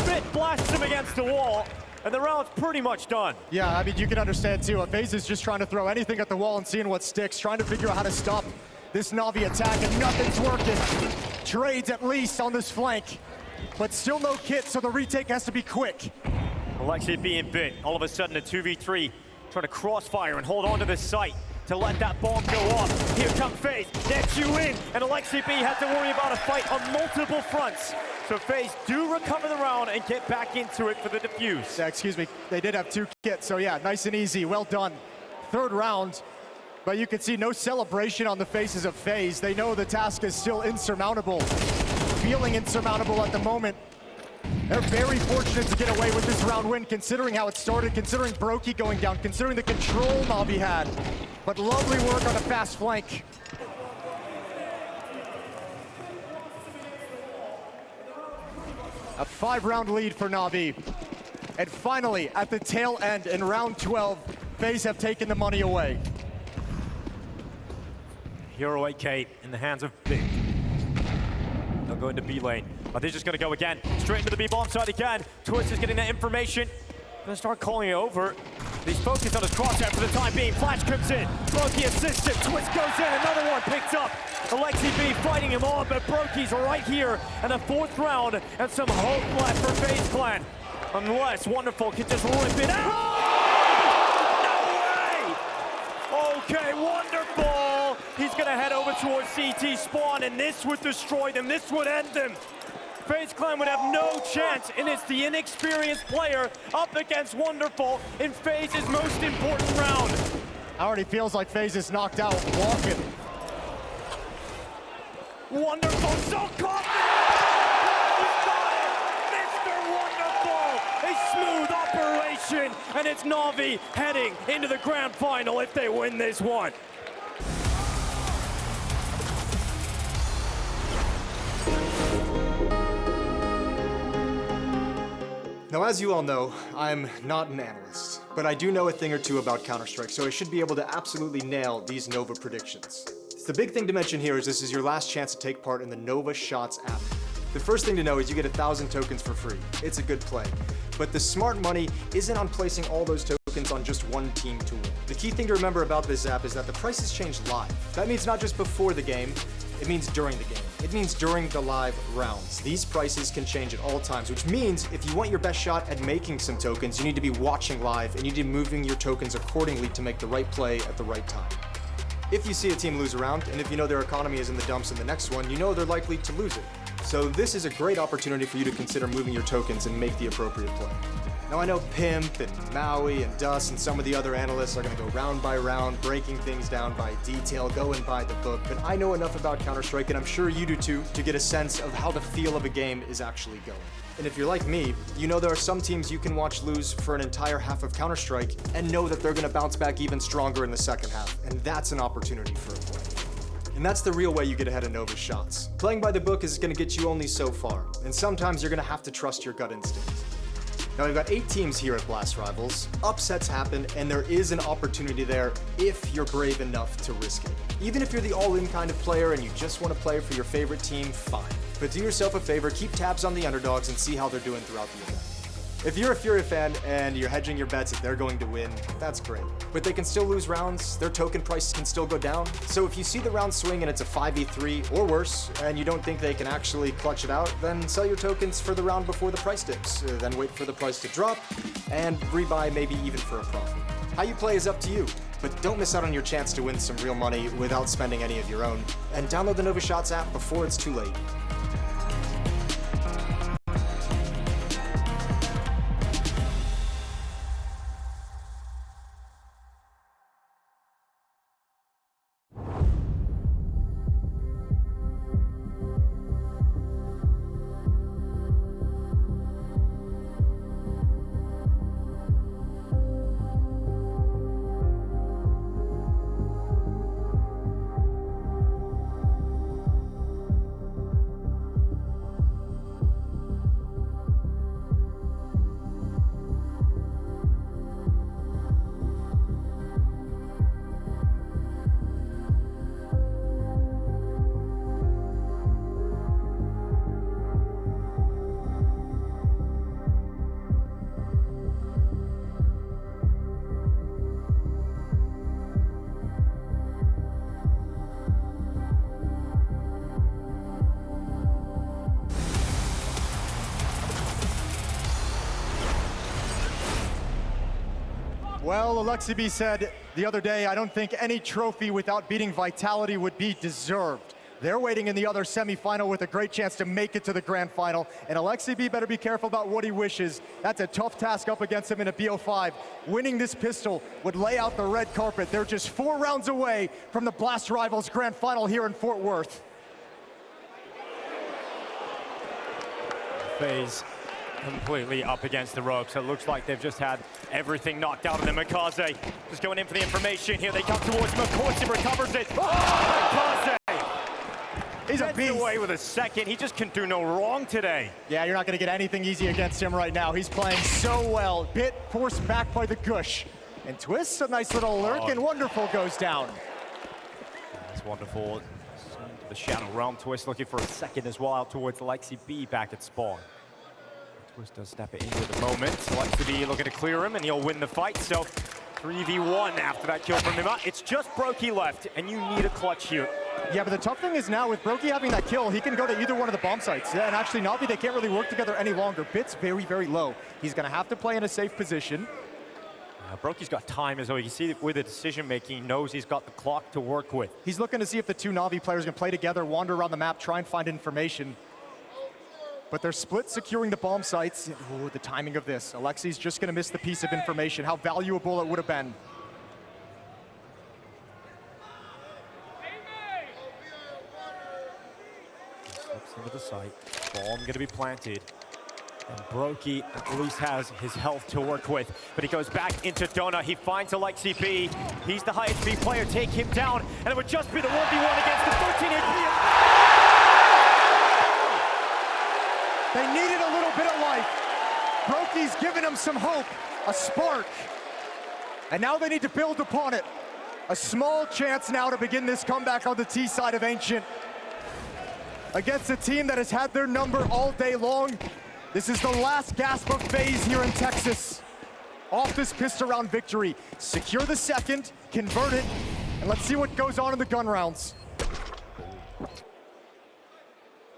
Bit blasts him against the wall, and the round's pretty much done. Yeah, I mean, you can understand too. FaZe is just trying to throw anything at the wall and seeing what sticks, trying to figure out how to stop this NAVI attack, and nothing's working. Trades at least on this flank, but still no kit, so the retake has to be quick. Alexi being Bit, all of a sudden a 2v3, trying to crossfire and hold on to this site to let that bomb go off. Here comes FaZe, nets you in, and Alexi B has to worry about a fight on multiple fronts. So FaZe do recover the round and get back into it for the defuse. Yeah, excuse me, they did have 2 kits, so yeah, nice and easy, well done. 3rd round, but you can see no celebration on the faces of FaZe. They know the task is still insurmountable, feeling insurmountable at the moment. They're very fortunate to get away with this round win, considering how it started, considering Brokey going down, considering the control Navi had. But lovely work on a fast flank. A 5-round lead for Navi. And finally, at the tail end in round 12, FaZe have taken the money away. Hero 8K in the hands of Big. They'll go into B lane. Are they just gonna go again? Straight into the B bomb side again. Twist is getting that information. Gonna start calling it over. He's focused on his crosshair for the time being. Flash comes in. Brokey assisted. Twist goes in. Another one picked up. Alexi B fighting him on, but Brokey's right here in the 4th round, and some hope left for FaZe Clan. Unless Wonderful can just rip it out. No way! Okay, Wonderful. He's gonna head over towards CT spawn, and this would destroy them. This would end them. FaZe Clan would have no chance, and it's the inexperienced player up against Wonderful in FaZe's most important round. Already feels like FaZe is knocked out walking. Wonderful, so confident! He's got it! Mr. Wonderful! A smooth operation, and it's Navi heading into the grand final if they win this one. Now, as you all know, I'm not an analyst, but I do know a thing or two about Counter-Strike, so I should be able to absolutely nail these Nova predictions. The big thing to mention here is this is your last chance to take part in the Nova Shots app. The first thing to know is you get 1,000 tokens for free. It's a good play. But the smart money isn't on placing all those tokens on just one team to win. The key thing to remember about this app is that the prices change live. That means not just before the game, it means during the game. It means during the live rounds. These prices can change at all times, which means if you want your best shot at making some tokens, you need to be watching live and you need to be moving your tokens accordingly to make the right play at the right time. If you see a team lose a round, and if you know their economy is in the dumps in the next one, you know they're likely to lose it. So this is a great opportunity for you to consider moving your tokens and make the appropriate play. Now I know Pimp and Maui and Dust and some of the other analysts are going to go round by round, breaking things down by detail, going by the book, but I know enough about Counter-Strike, and I'm sure you do too, to get a sense of how the feel of a game is actually going. And if you're like me, you know there are some teams you can watch lose for an entire half of Counter-Strike and know that they're going to bounce back even stronger in the second half, and that's an opportunity for a play. And that's the real way you get ahead of Nova's shots. Playing by the book is going to get you only so far, and sometimes you're going to have to trust your gut instinct. Now we've got 8 teams here at Blast Rivals. Upsets happen, and there is an opportunity there if you're brave enough to risk it. Even if you're the all-in kind of player and you just want to play for your favorite team, fine. But do yourself a favor, keep tabs on the underdogs and see how they're doing throughout the event. If you're a Fury fan and you're hedging your bets that they're going to win, that's great. But they can still lose rounds, their token prices can still go down. So if you see the round swing and it's a 5v3 or worse, and you don't think they can actually clutch it out, then sell your tokens for the round before the price dips. Then wait for the price to drop, and rebuy maybe even for a profit. How you play is up to you, but don't miss out on your chance to win some real money without spending any of your own. And download the Nova Shots app before it's too late. Well, Alexi B said the other day, I don't think any trophy without beating Vitality would be deserved. They're waiting in the other semifinal with a great chance to make it to the grand final. And Alexi B better be careful about what he wishes. That's a tough task up against him in a BO5. Winning this pistol would lay out the red carpet. They're just 4 rounds away from the Blast Rivals grand final here in Fort Worth. FaZe completely up against the ropes. So it looks like they've just had everything knocked out of them. Mikaze just going in for the information here. They come towards him. Of course, he recovers it. Oh, Mikaze! He's a beast. Away with a second. He just can do no wrong today. Yeah, you're not going to get anything easy against him right now. He's playing so well. Bit forced back by the Gush. And Twist, a nice little lurk, and Wonderful goes down. That's wonderful. The Shadow Realm. Twist looking for a second as well out towards Lexi B back at spawn. Twist does snap it into the moment. Lexi B looking to clear him, and he'll win the fight. So 3v1 after that kill from him. It's just Brokey left, and you need a clutch here. Yeah, but the tough thing is now with Brokey having that kill, he can go to either one of the bomb sites. Yeah, and actually Navi, they can't really work together any longer. Bit's very, very low. He's going to have to play in a safe position. Brokey's got time as well. You can see with the decision making, he knows he's got the clock to work with. He's looking to see if the two Navi players can play together, wander around the map, try and find information. But they're split securing the bomb sites. Ooh, the timing of this. Alexi's just going to miss the piece of information, how valuable it would have been. Slips into the site. Bomb going to be planted. And Brokey at least has his health to work with. But he goes back into Dona. He finds Alexi B. He's the highest B player. Take him down. And it would just be the 1v1 against the 13 HP. They needed a little bit of life. Brokey's giving them some hope, a spark. And now they need to build upon it. A small chance now to begin this comeback on the T side of Ancient. Against a team that has had their number all day long. This is the last gasp of FaZe here in Texas. Off this pistol round victory. Secure the second, convert it, and let's see what goes on in the gun rounds.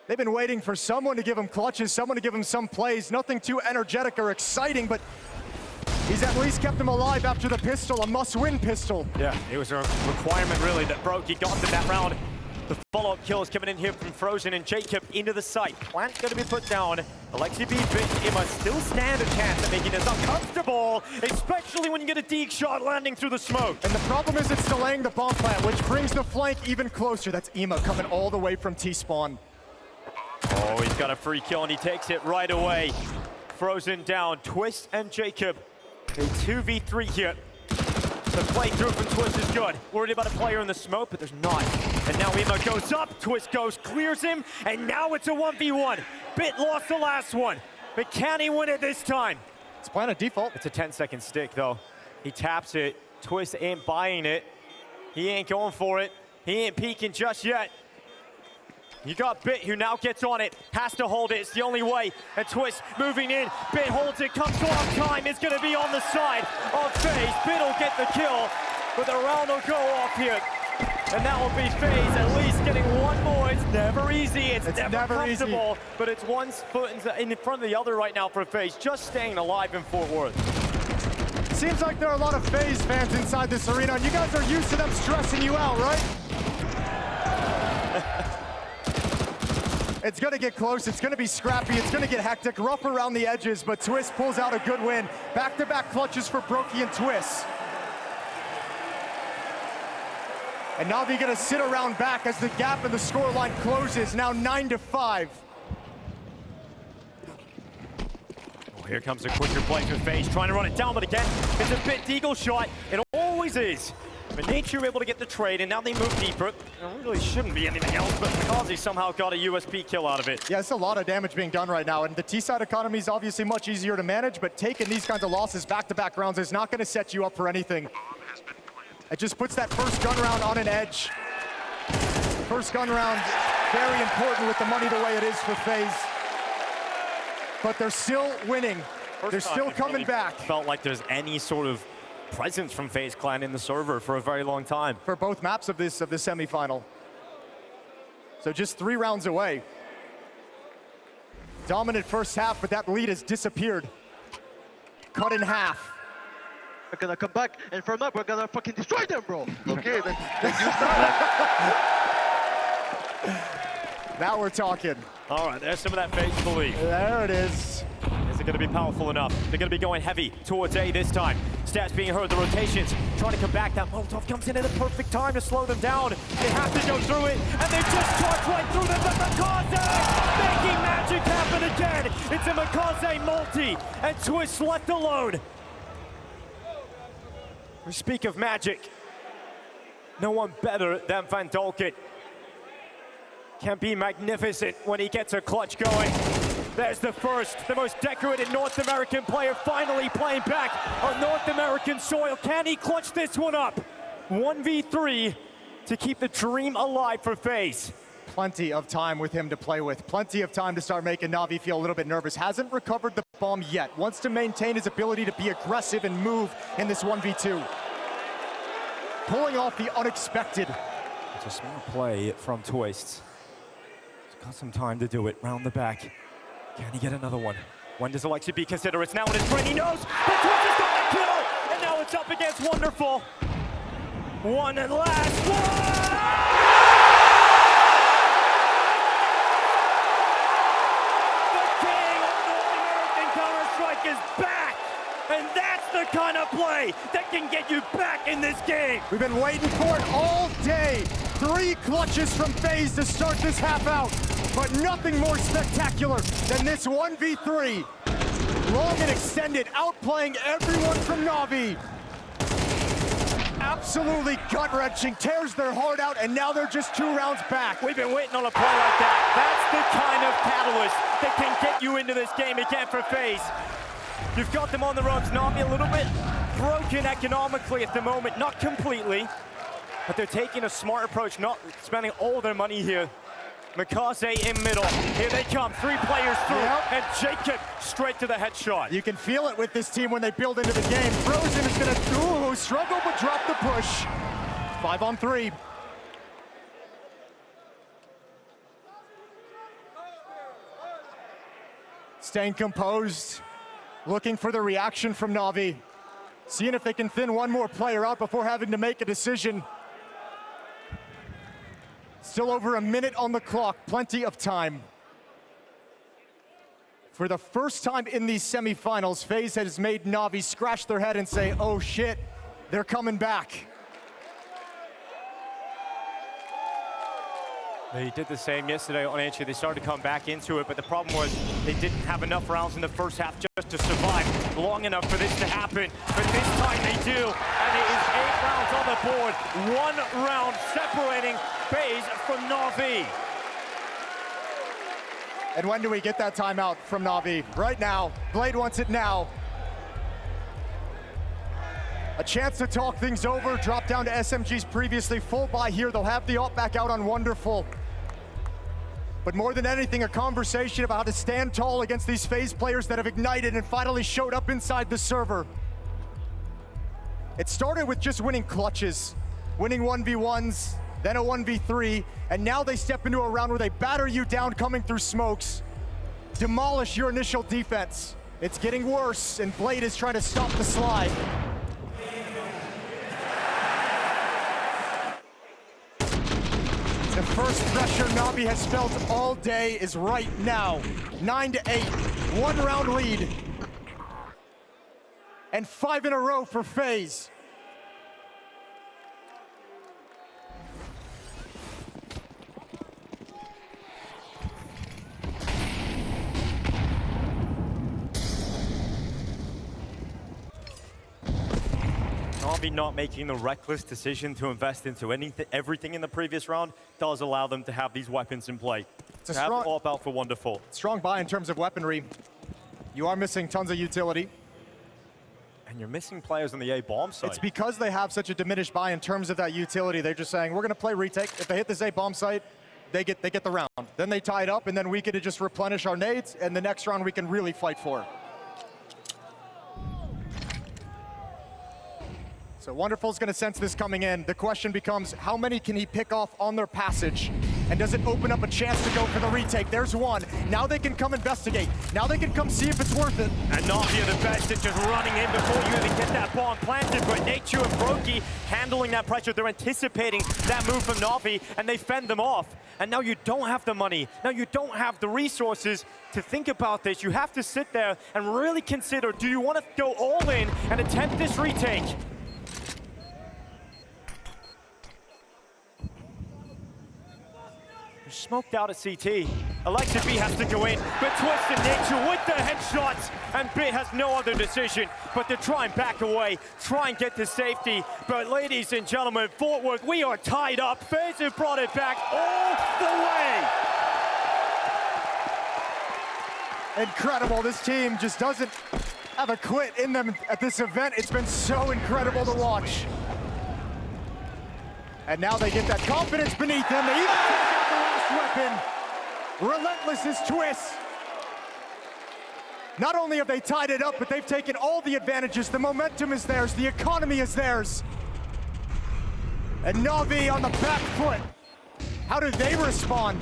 They've been waiting for someone to give him clutches, someone to give him some plays. Nothing too energetic or exciting, but he's at least kept him alive after the pistol, a must-win pistol. Yeah, it was a requirement really that Brokey got in that round. The follow-up kills coming in here from Frozen and Jacob into the site. Plant going to be put down. Alexi B, Ima still stand a chance at making this uncomfortable, especially when you get a deke shot landing through the smoke. And the problem is it's delaying the bomb plant, which brings the flank even closer. That's Ima coming all the way from T-spawn. Oh, he's got a free kill and he takes it right away. Frozen down, Twist and Jacob. A 2v3 here. The play through from Twist is good. Worried about a player in the smoke, but there's not. And now Ima goes up, Twist goes, clears him, and now it's a 1v1. Bit lost the last one, but can he win it this time? It's playing a default. It's a 10-second stick, though. He taps it. Twist ain't buying it. He ain't going for it. He ain't peeking just yet. You got Bit, who now gets on it, has to hold it, it's the only way. And Twist moving in, Bit holds it, comes off time, it's gonna be on the side of FaZe. Bit will get the kill, but the round will go off here. And that will be FaZe at least getting one more. It's never easy, it's never comfortable, easy. But it's one foot in front of the other right now for FaZe, just staying alive in Fort Worth. Seems like there are a lot of FaZe fans inside this arena, and you guys are used to them stressing you out, right? It's gonna get close, it's gonna be scrappy, it's gonna get hectic, rough around the edges, but Twist pulls out a good win. Back-to-back clutches for Brokey and Twist. And Navi gonna sit around back as the gap in the scoreline closes, now 9-5. Well, here comes a quicker play for FaZe, trying to run it down, but again, it's a Bit deagle shot. It always is. But Nature able to get the trade, and now they move deeper. There really shouldn't be anything else, but Mikaze somehow got a USP kill out of it. Yeah, it's a lot of damage being done right now, and the T-side economy is obviously much easier to manage, but taking these kinds of losses back-to-back rounds is not going to set you up for anything. It just puts that first gun round on an edge. First gun round, very important with the money the way it is for FaZe. But they're still winning. They're still coming back. Felt like there's any sort of presence from FaZe Clan in the server for a very long time. For both maps of this semifinal. So just 3 rounds away. Dominant first half, but that lead has disappeared. Cut in half. We're gonna come back, and from up, we're gonna fucking destroy them, bro. Okay, then use that. Now we're talking. All right, there's some of that FaZe belief. There it is. It's are going to be powerful enough. They're going to be going heavy towards A this time. Stats being heard, the rotations, trying to come back. That Molotov comes in at the perfect time to slow them down. They have to go through it, and they just charge right through them. The Makaze making magic happen again. It's a Makaze multi, and Twist left alone. We speak of magic. No one better than Van Dolken. Can be magnificent when he gets a clutch going. There's the first, the most decorated North American player finally playing back on North American soil. Can he clutch this one up? 1v3 to keep the dream alive for FaZe. Plenty of time with him to play with. Plenty of time to start making Navi feel a little bit nervous. Hasn't recovered the bomb yet. Wants to maintain his ability to be aggressive and move in this 1v2. Pulling off the unexpected. It's a smart play from Twist. He's got some time to do it. Round the back. Can he get another one? When does Alexi be considered? It's now in his brain. He knows. But Twist has got the kill. And now it's up against Wonderful. One and last one. The king of North American Counter-Strike is back. And that's the kind of play that can get you back in this game. We've been waiting for it all day. 3 clutches from FaZe to start this half out. But nothing more spectacular than this 1v3. Long and extended, outplaying everyone from Navi. Absolutely gut-wrenching, tears their heart out, and now they're just 2 rounds back. We've been waiting on a play like that. That's the kind of catalyst that can get you into this game again for FaZe. You've got them on the ropes. Navi a little bit broken economically at the moment, not completely, but they're taking a smart approach, not spending all their money here. Makaze in middle. Here they come, 3 players through, and Jacob straight to the headshot. You can feel it with this team when they build into the game. Frozen is gonna struggle but drop the push. 5 on 3. Staying composed, looking for the reaction from Navi. Seeing if they can thin one more player out before having to make a decision. Still over a minute on the clock, plenty of time. For the first time in these semifinals, FaZe has made Navi scratch their head and say, oh shit, they're coming back. They did the same yesterday on HA. They started to come back into it, but the problem was they didn't have enough rounds in the first half just to survive long enough for this to happen. But this time they do, and it is 8 rounds on the board. 1 round separating FaZe from Navi. And when do we get that timeout from Navi? Right now. Blade wants it now. A chance to talk things over, drop down to SMG's previously full buy here. They'll have the ult back out on Wonderful. But more than anything, a conversation about how to stand tall against these FaZe players that have ignited and finally showed up inside the server. It started with just winning clutches, winning 1v1s, then a 1v3, and now they step into a round where they batter you down coming through smokes, demolish your initial defense. It's getting worse, and Blade is trying to stop the slide. The first pressure Navi has felt all day is right now. 9-8, 1 round lead. And 5 in a row for FaZe. Navi not making the reckless decision to invest into everything in the previous round does allow them to have these weapons in play. It's a have strong, the AWP out for Wonderful. Strong buy in terms of weaponry. You are missing tons of utility. And you're missing players on the A bomb site. It's because they have such a diminished buy in terms of that utility. They're just saying, we're going to play retake. If they hit this A bomb site, they get the round. Then they tie it up, and then we get to just replenish our nades, and the next round we can really fight for. So Wonderful's going to sense this coming in. The question becomes, how many can he pick off on their passage? And does it open up a chance to go for the retake? There's one. Now they can come investigate. Now they can come see if it's worth it. And Navi are the best at just running in before you even get that bomb planted. But Nature and Brokey handling that pressure. They're anticipating that move from Navi, and they fend them off. And now you don't have the money. Now you don't have the resources to think about this. You have to sit there and really consider, do you want to go all in and attempt this retake? Smoked out at CT. Alexa B has to go in, but Twist and Nature with the headshots, and Bit has no other decision but to try and back away, try and get to safety. But ladies and gentlemen, Fort Worth, we are tied up. FaZe have brought it back all the way. Incredible, this team just doesn't have a quit in them at this event. It's been so incredible to watch. And now they get that confidence beneath them. They even take out the last weapon. Relentless is Twist. Not only have they tied it up, but they've taken all the advantages. The momentum is theirs, the economy is theirs. And Navi on the back foot. How do they respond?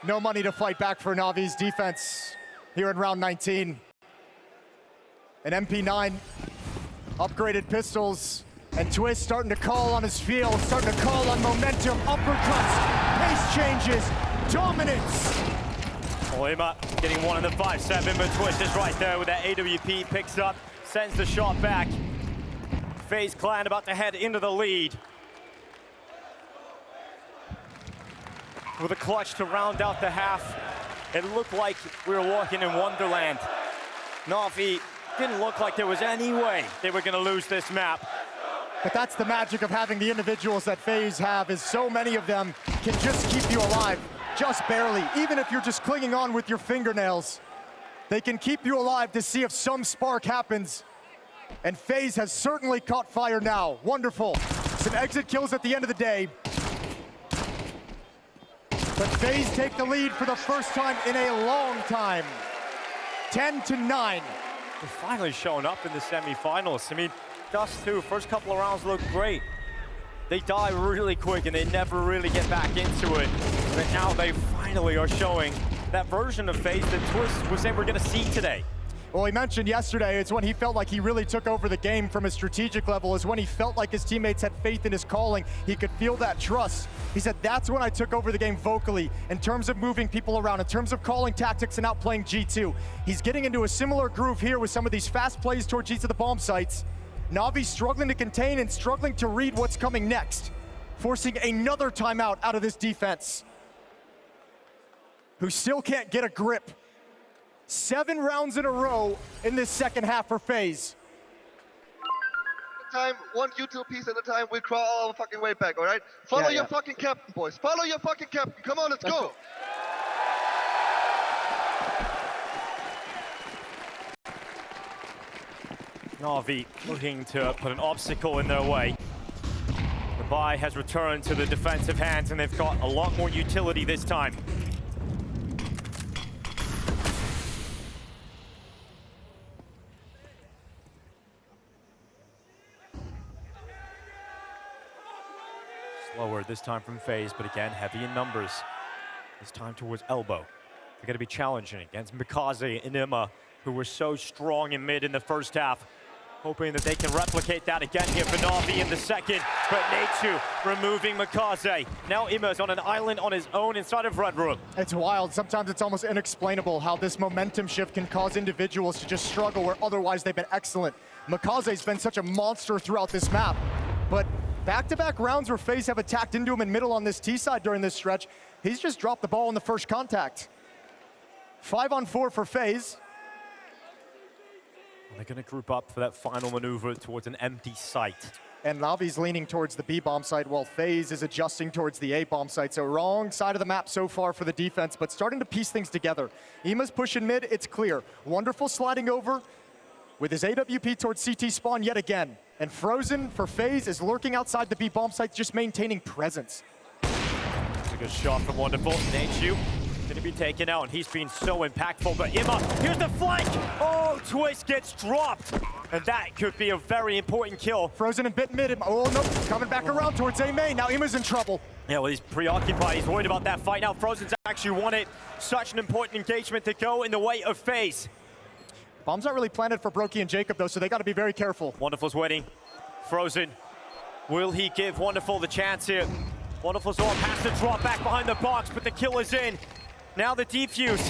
No money to fight back for Navi's defense here in round 19. An MP9, upgraded pistols, and Twist starting to call on his feel, starting to call on momentum, uppercuts, pace changes, dominance. Ima getting one in the 5-7, but Twist is right there with that AWP, picks up, sends the shot back. FaZe Clan about to head into the lead. With a clutch to round out the half, it looked like we were walking in Wonderland. Navi didn't look like there was any way they were going to lose this map. But that's the magic of having the individuals that FaZe have, is so many of them can just keep you alive, just barely. Even if you're just clinging on with your fingernails, they can keep you alive to see if some spark happens. And FaZe has certainly caught fire now. Wonderful. Some exit kills at the end of the day. But FaZe take the lead for the first time in a long time. 10-9. They're finally showing up in the semifinals. I mean, Dust2, first couple of rounds look great. They die really quick and they never really get back into it. But now they finally are showing that version of FaZe that Twist was saying we're gonna see today. Well, he mentioned yesterday, it's when he felt like he really took over the game from a strategic level, is when he felt like his teammates had faith in his calling. He could feel that trust. He said, that's when I took over the game vocally, in terms of moving people around, in terms of calling tactics and outplaying G2. He's getting into a similar groove here with some of these fast plays towards each of the bomb sites. Navi struggling to contain and struggling to read what's coming next, forcing another timeout out of this defense, who still can't get a grip. 7 rounds in a row in this second half for FaZe. Time, one YouTube piece at a time, we crawl all our fucking way back, all right? Follow your fucking captain, boys. Follow your fucking captain. Come on, let's go. Navi looking to put an obstacle in their way. The buy has returned to the defensive hands and they've got a lot more utility this time. Slower this time from FaZe, but again, heavy in numbers. This time towards elbow. They're going to be challenging against Mikaze and Ima, who were so strong in mid in the first half. Hoping that they can replicate that again here for Navi in the second. But Nature removing Mikaze. Now Ima's on an island on his own inside of Red Room. It's wild. Sometimes it's almost inexplainable how this momentum shift can cause individuals to just struggle where otherwise they've been excellent. Mikaze's been such a monster throughout this map. But back-to-back rounds where FaZe have attacked into him in middle on this T side during this stretch, he's just dropped the ball in the first contact. 5-on-4 for FaZe. They're going to group up for that final maneuver towards an empty site. And Navi's leaning towards the B bomb site while FaZe is adjusting towards the A bomb site. So wrong side of the map so far for the defense, but starting to piece things together. Ima's pushing mid, it's clear. Wonderful sliding over with his AWP towards CT spawn yet again. And Frozen for FaZe is lurking outside the B bomb site, just maintaining presence. That's a good shot from Wonderful. Nature Gonna be taken out, and he's been so impactful. But Imma, here's the flank! Oh, Twist gets dropped. And that could be a very important kill. Frozen and bit mid. Oh, no, coming back around towards A main. Now Imma's in trouble. Yeah, well, he's preoccupied. He's worried about that fight. Now Frozen's actually won it. Such an important engagement to go in the way of FaZe. Bomb's not really planted for Brokey and Jacob, though, so they got to be very careful. Wonderful's waiting. Frozen. Will he give Wonderful the chance here? Wonderful's all has to drop back behind the box, but the kill is in. Now the defuse.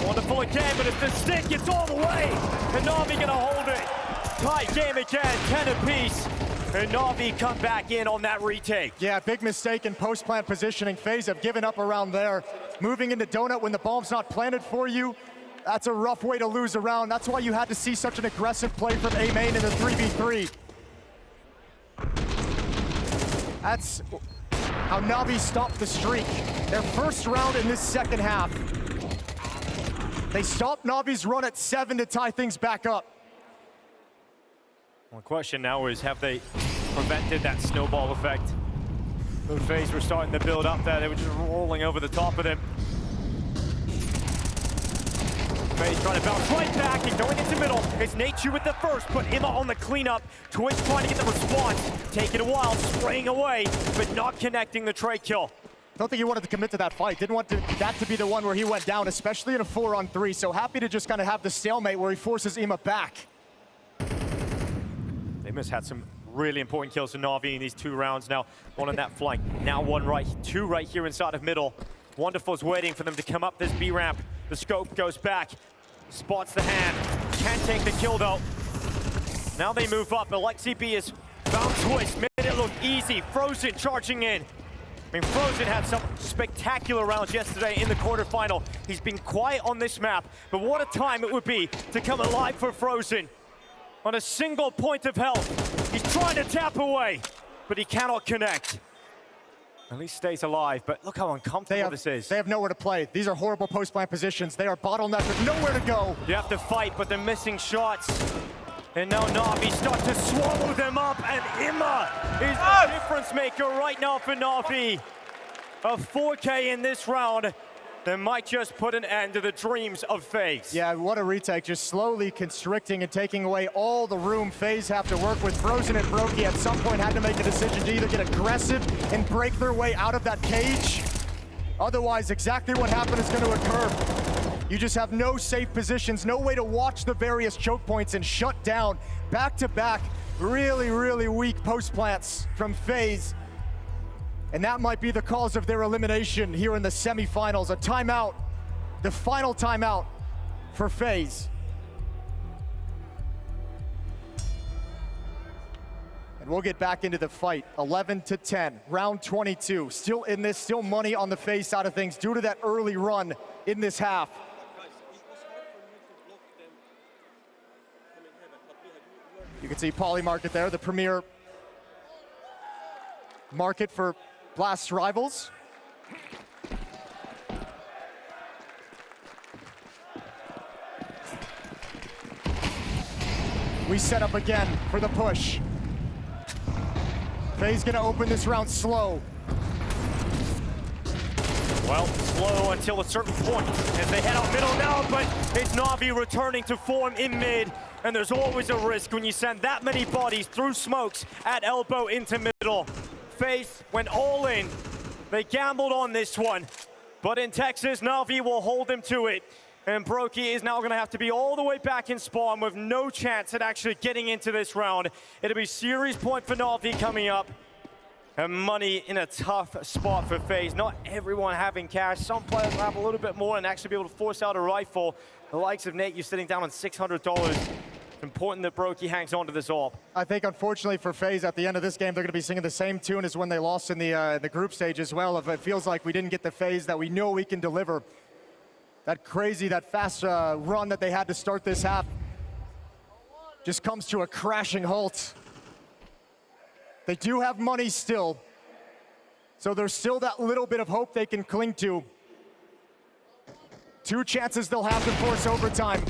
Wonderful again, but it's the stick, it's all the way. And NAVI gonna hold it. Tight game again, 10 apiece. And NAVI come back in on that retake. Yeah, big mistake in post-plant positioning. FaZe have given up around there. Moving into Donut when the bomb's not planted for you, that's a rough way to lose a round. That's why you had to see such an aggressive play from A main in the 3v3. That's how NAVI stopped the streak. Their first round in this second half. They stopped NAVI's run at 7 to tie things back up. One question now is, have they prevented that snowball effect? The FaZe were starting to build up there. They were just rolling over the top of them. FaZe trying to bounce right back and going into middle. It's Nature with the first, but Imma on the cleanup. Twitch trying to get the response. Taking a while, spraying away, but not connecting the trade kill. Don't think he wanted to commit to that fight. Didn't want that to be the one where he went down, especially in a 4-on-3. So happy to just kind of have the stalemate where he forces Imma back. Imma's had some really important kills to NAVI in these 2 rounds now. One on that flank, now two right here inside of middle. Wonderful's waiting for them to come up this B ramp. The scope goes back, spots the hand. Can't take the kill though. Now they move up. Alexi B has found Twist, made it look easy. Frozen charging in. I mean, Frozen had some spectacular rounds yesterday in the quarterfinal. He's been quiet on this map, but what a time it would be to come alive for Frozen. On a single point of health. He's trying to tap away, but he cannot connect. At least stays alive, but look how uncomfortable this is. They have nowhere to play. These are horrible post-plant positions. They are bottlenecked with nowhere to go. You have to fight, but they're missing shots. And now NAVI start to swallow them up, and Imma is the difference maker right now for NAVI. A 4K in this round that might just put an end to the dreams of FaZe. Yeah, what a retake. Just slowly constricting and taking away all the room FaZe have to work with. Frozen and Brokey at some point had to make a decision to either get aggressive and break their way out of that cage. Otherwise, exactly what happened is going to occur. You just have no safe positions, no way to watch the various choke points and shut down back-to-back really, really weak post plants from FaZe. And that might be the cause of their elimination here in the semifinals. A timeout, the final timeout for FaZe. And we'll get back into the fight. 11-10, round 22. Still in this, still money on the FaZe side of things due to that early run in this half. You can see Polymarket there, the premier market for BLAST rivals. We set up again for the push. FaZe gonna open this round slow. Well, slow until a certain point as they head out middle now, but it's NAVI returning to form in mid, and there's always a risk when you send that many bodies through smokes at elbow into middle. FaZe went all in. They gambled on this one, but in Texas, NAVI will hold them to it. And Brokey is now gonna have to be all the way back in spawn with no chance at actually getting into this round. It'll be series point for NAVI coming up. And money in a tough spot for FaZe. Not everyone having cash. Some players will have a little bit more and actually be able to force out a rifle. The likes of Nate, you're sitting down on $600. It's important that Brokey hangs on to this AWP. I think, unfortunately for FaZe, at the end of this game, they're going to be singing the same tune as when they lost in the group stage as well. If it feels like we didn't get the FaZe that we know we can deliver. That crazy, that fast run that they had to start this half just comes to a crashing halt. They do have money still, so there's still that little bit of hope they can cling to. 2 chances they'll have to force overtime.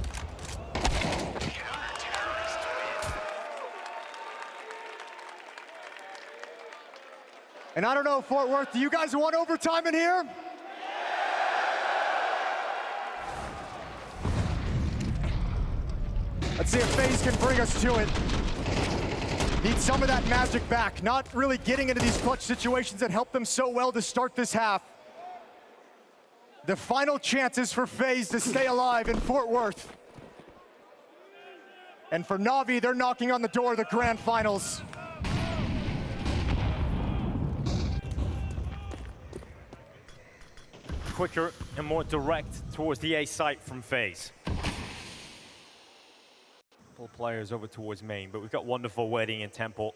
And I don't know, Fort Worth, do you guys want overtime in here? Let's see if FaZe can bring us to it. Need some of that magic back. Not really getting into these clutch situations that helped them so well to start this half. The final chances for FaZe to stay alive in Fort Worth. And for NAVI, they're knocking on the door of the grand finals. Quicker and more direct towards the A site from FaZe. Pull players over towards main, but we've got wonderful Wedding and Temple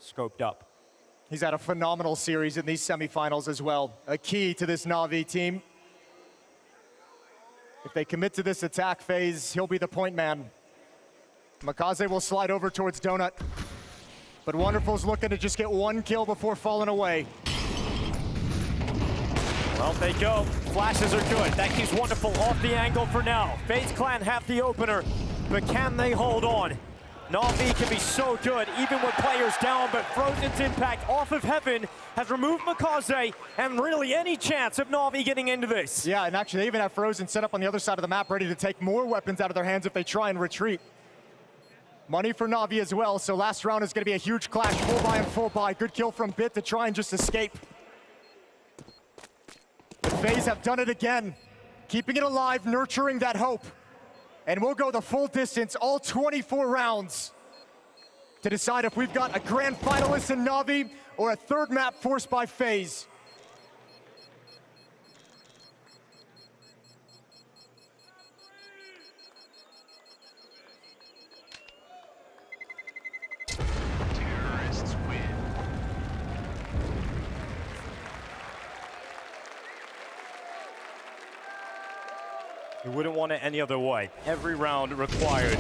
scoped up. He's had a phenomenal series in these semifinals as well. A key to this NAVI team. If they commit to this attack phase, he'll be the point man. Makaze will slide over towards Donut. But Wonderful's looking to just get one kill before falling away. Well, they go. Flashes are good. That keeps Wonderful off the angle for now. FaZe Clan have the opener, but can they hold on? NAVI can be so good, even with players down, but Frozen's impact off of Heaven has removed Makaze and really any chance of NAVI getting into this. Yeah, and actually they even have Frozen set up on the other side of the map, ready to take more weapons out of their hands if they try and retreat. Money for NAVI as well, so last round is going to be a huge clash, full buy and full buy. Good kill from Bit to try and just escape. The FaZe have done it again, keeping it alive, nurturing that hope. And we'll go the full distance, all 24 rounds, to decide if we've got a grand finalist in NAVI or a third map forced by FaZe. You wouldn't want it any other way. Every round required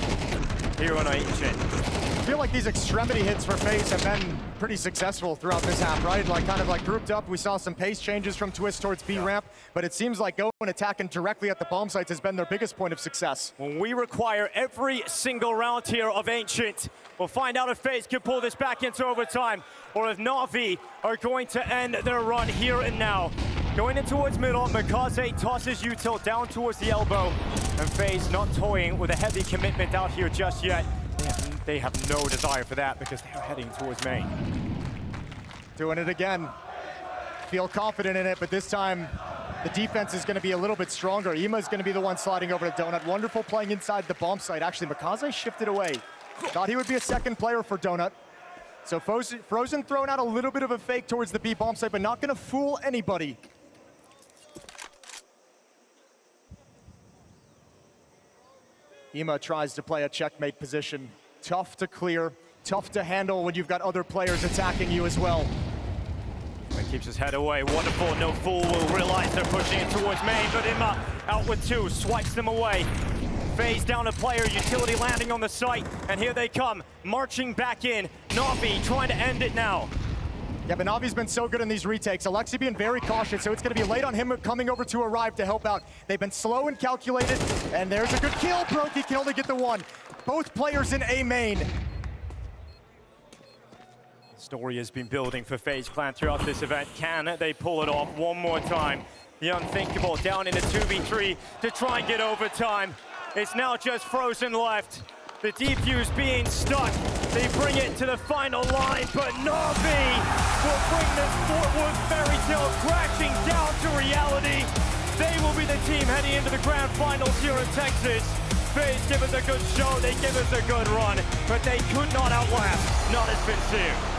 here on Ancient. I feel like these extremity hits for FaZe have been pretty successful throughout this half, right? Like kind of like grouped up. We saw some pace changes from Twist towards B ramp, but it seems like going and attacking directly at the bomb sites has been their biggest point of success. When we require every single round here of Ancient, we'll find out if FaZe can pull this back into overtime or if NAVI are going to end their run here and now. Going in towards middle, Makaze tosses Util down towards the elbow, and FaZe not toying with a heavy commitment out here just yet. They have no desire for that because they're heading towards main. Doing it again. Feel confident in it, but this time the defense is going to be a little bit stronger. Ima is going to be the one sliding over to Donut. Wonderful playing inside the bomb site. Actually, Makaze shifted away. Thought he would be a second player for Donut. So Frozen throwing out a little bit of a fake towards the B bomb site, but not going to fool anybody. Ima tries to play a checkmate position. Tough to clear, tough to handle when you've got other players attacking you as well. It keeps his head away. Wonderful, no fool will realize they're pushing it towards main, but Ima out with two, swipes them away. FaZe down a player, utility landing on the site, and here they come, marching back in. NAVI trying to end it now. Yeah, but Navi's been so good in these retakes. Alexi being very cautious, so it's going to be late on him coming over to arrive to help out. They've been slow and calculated, and there's a good kill. Brokey can only get the one. Both players in A main. Story has been building for FaZe Clan throughout this event. Can they pull it off one more time? The unthinkable down in a 2v3 to try and get overtime. It's now just Frozen left. The defuse being stuck. They bring it to the final line, but NAVI will bring this Fort Worth fairy tale crashing down to reality. They will be the team heading into the grand finals here in Texas. FaZe give us a good show, they give us a good run, but they could not outlast, not as Sincere.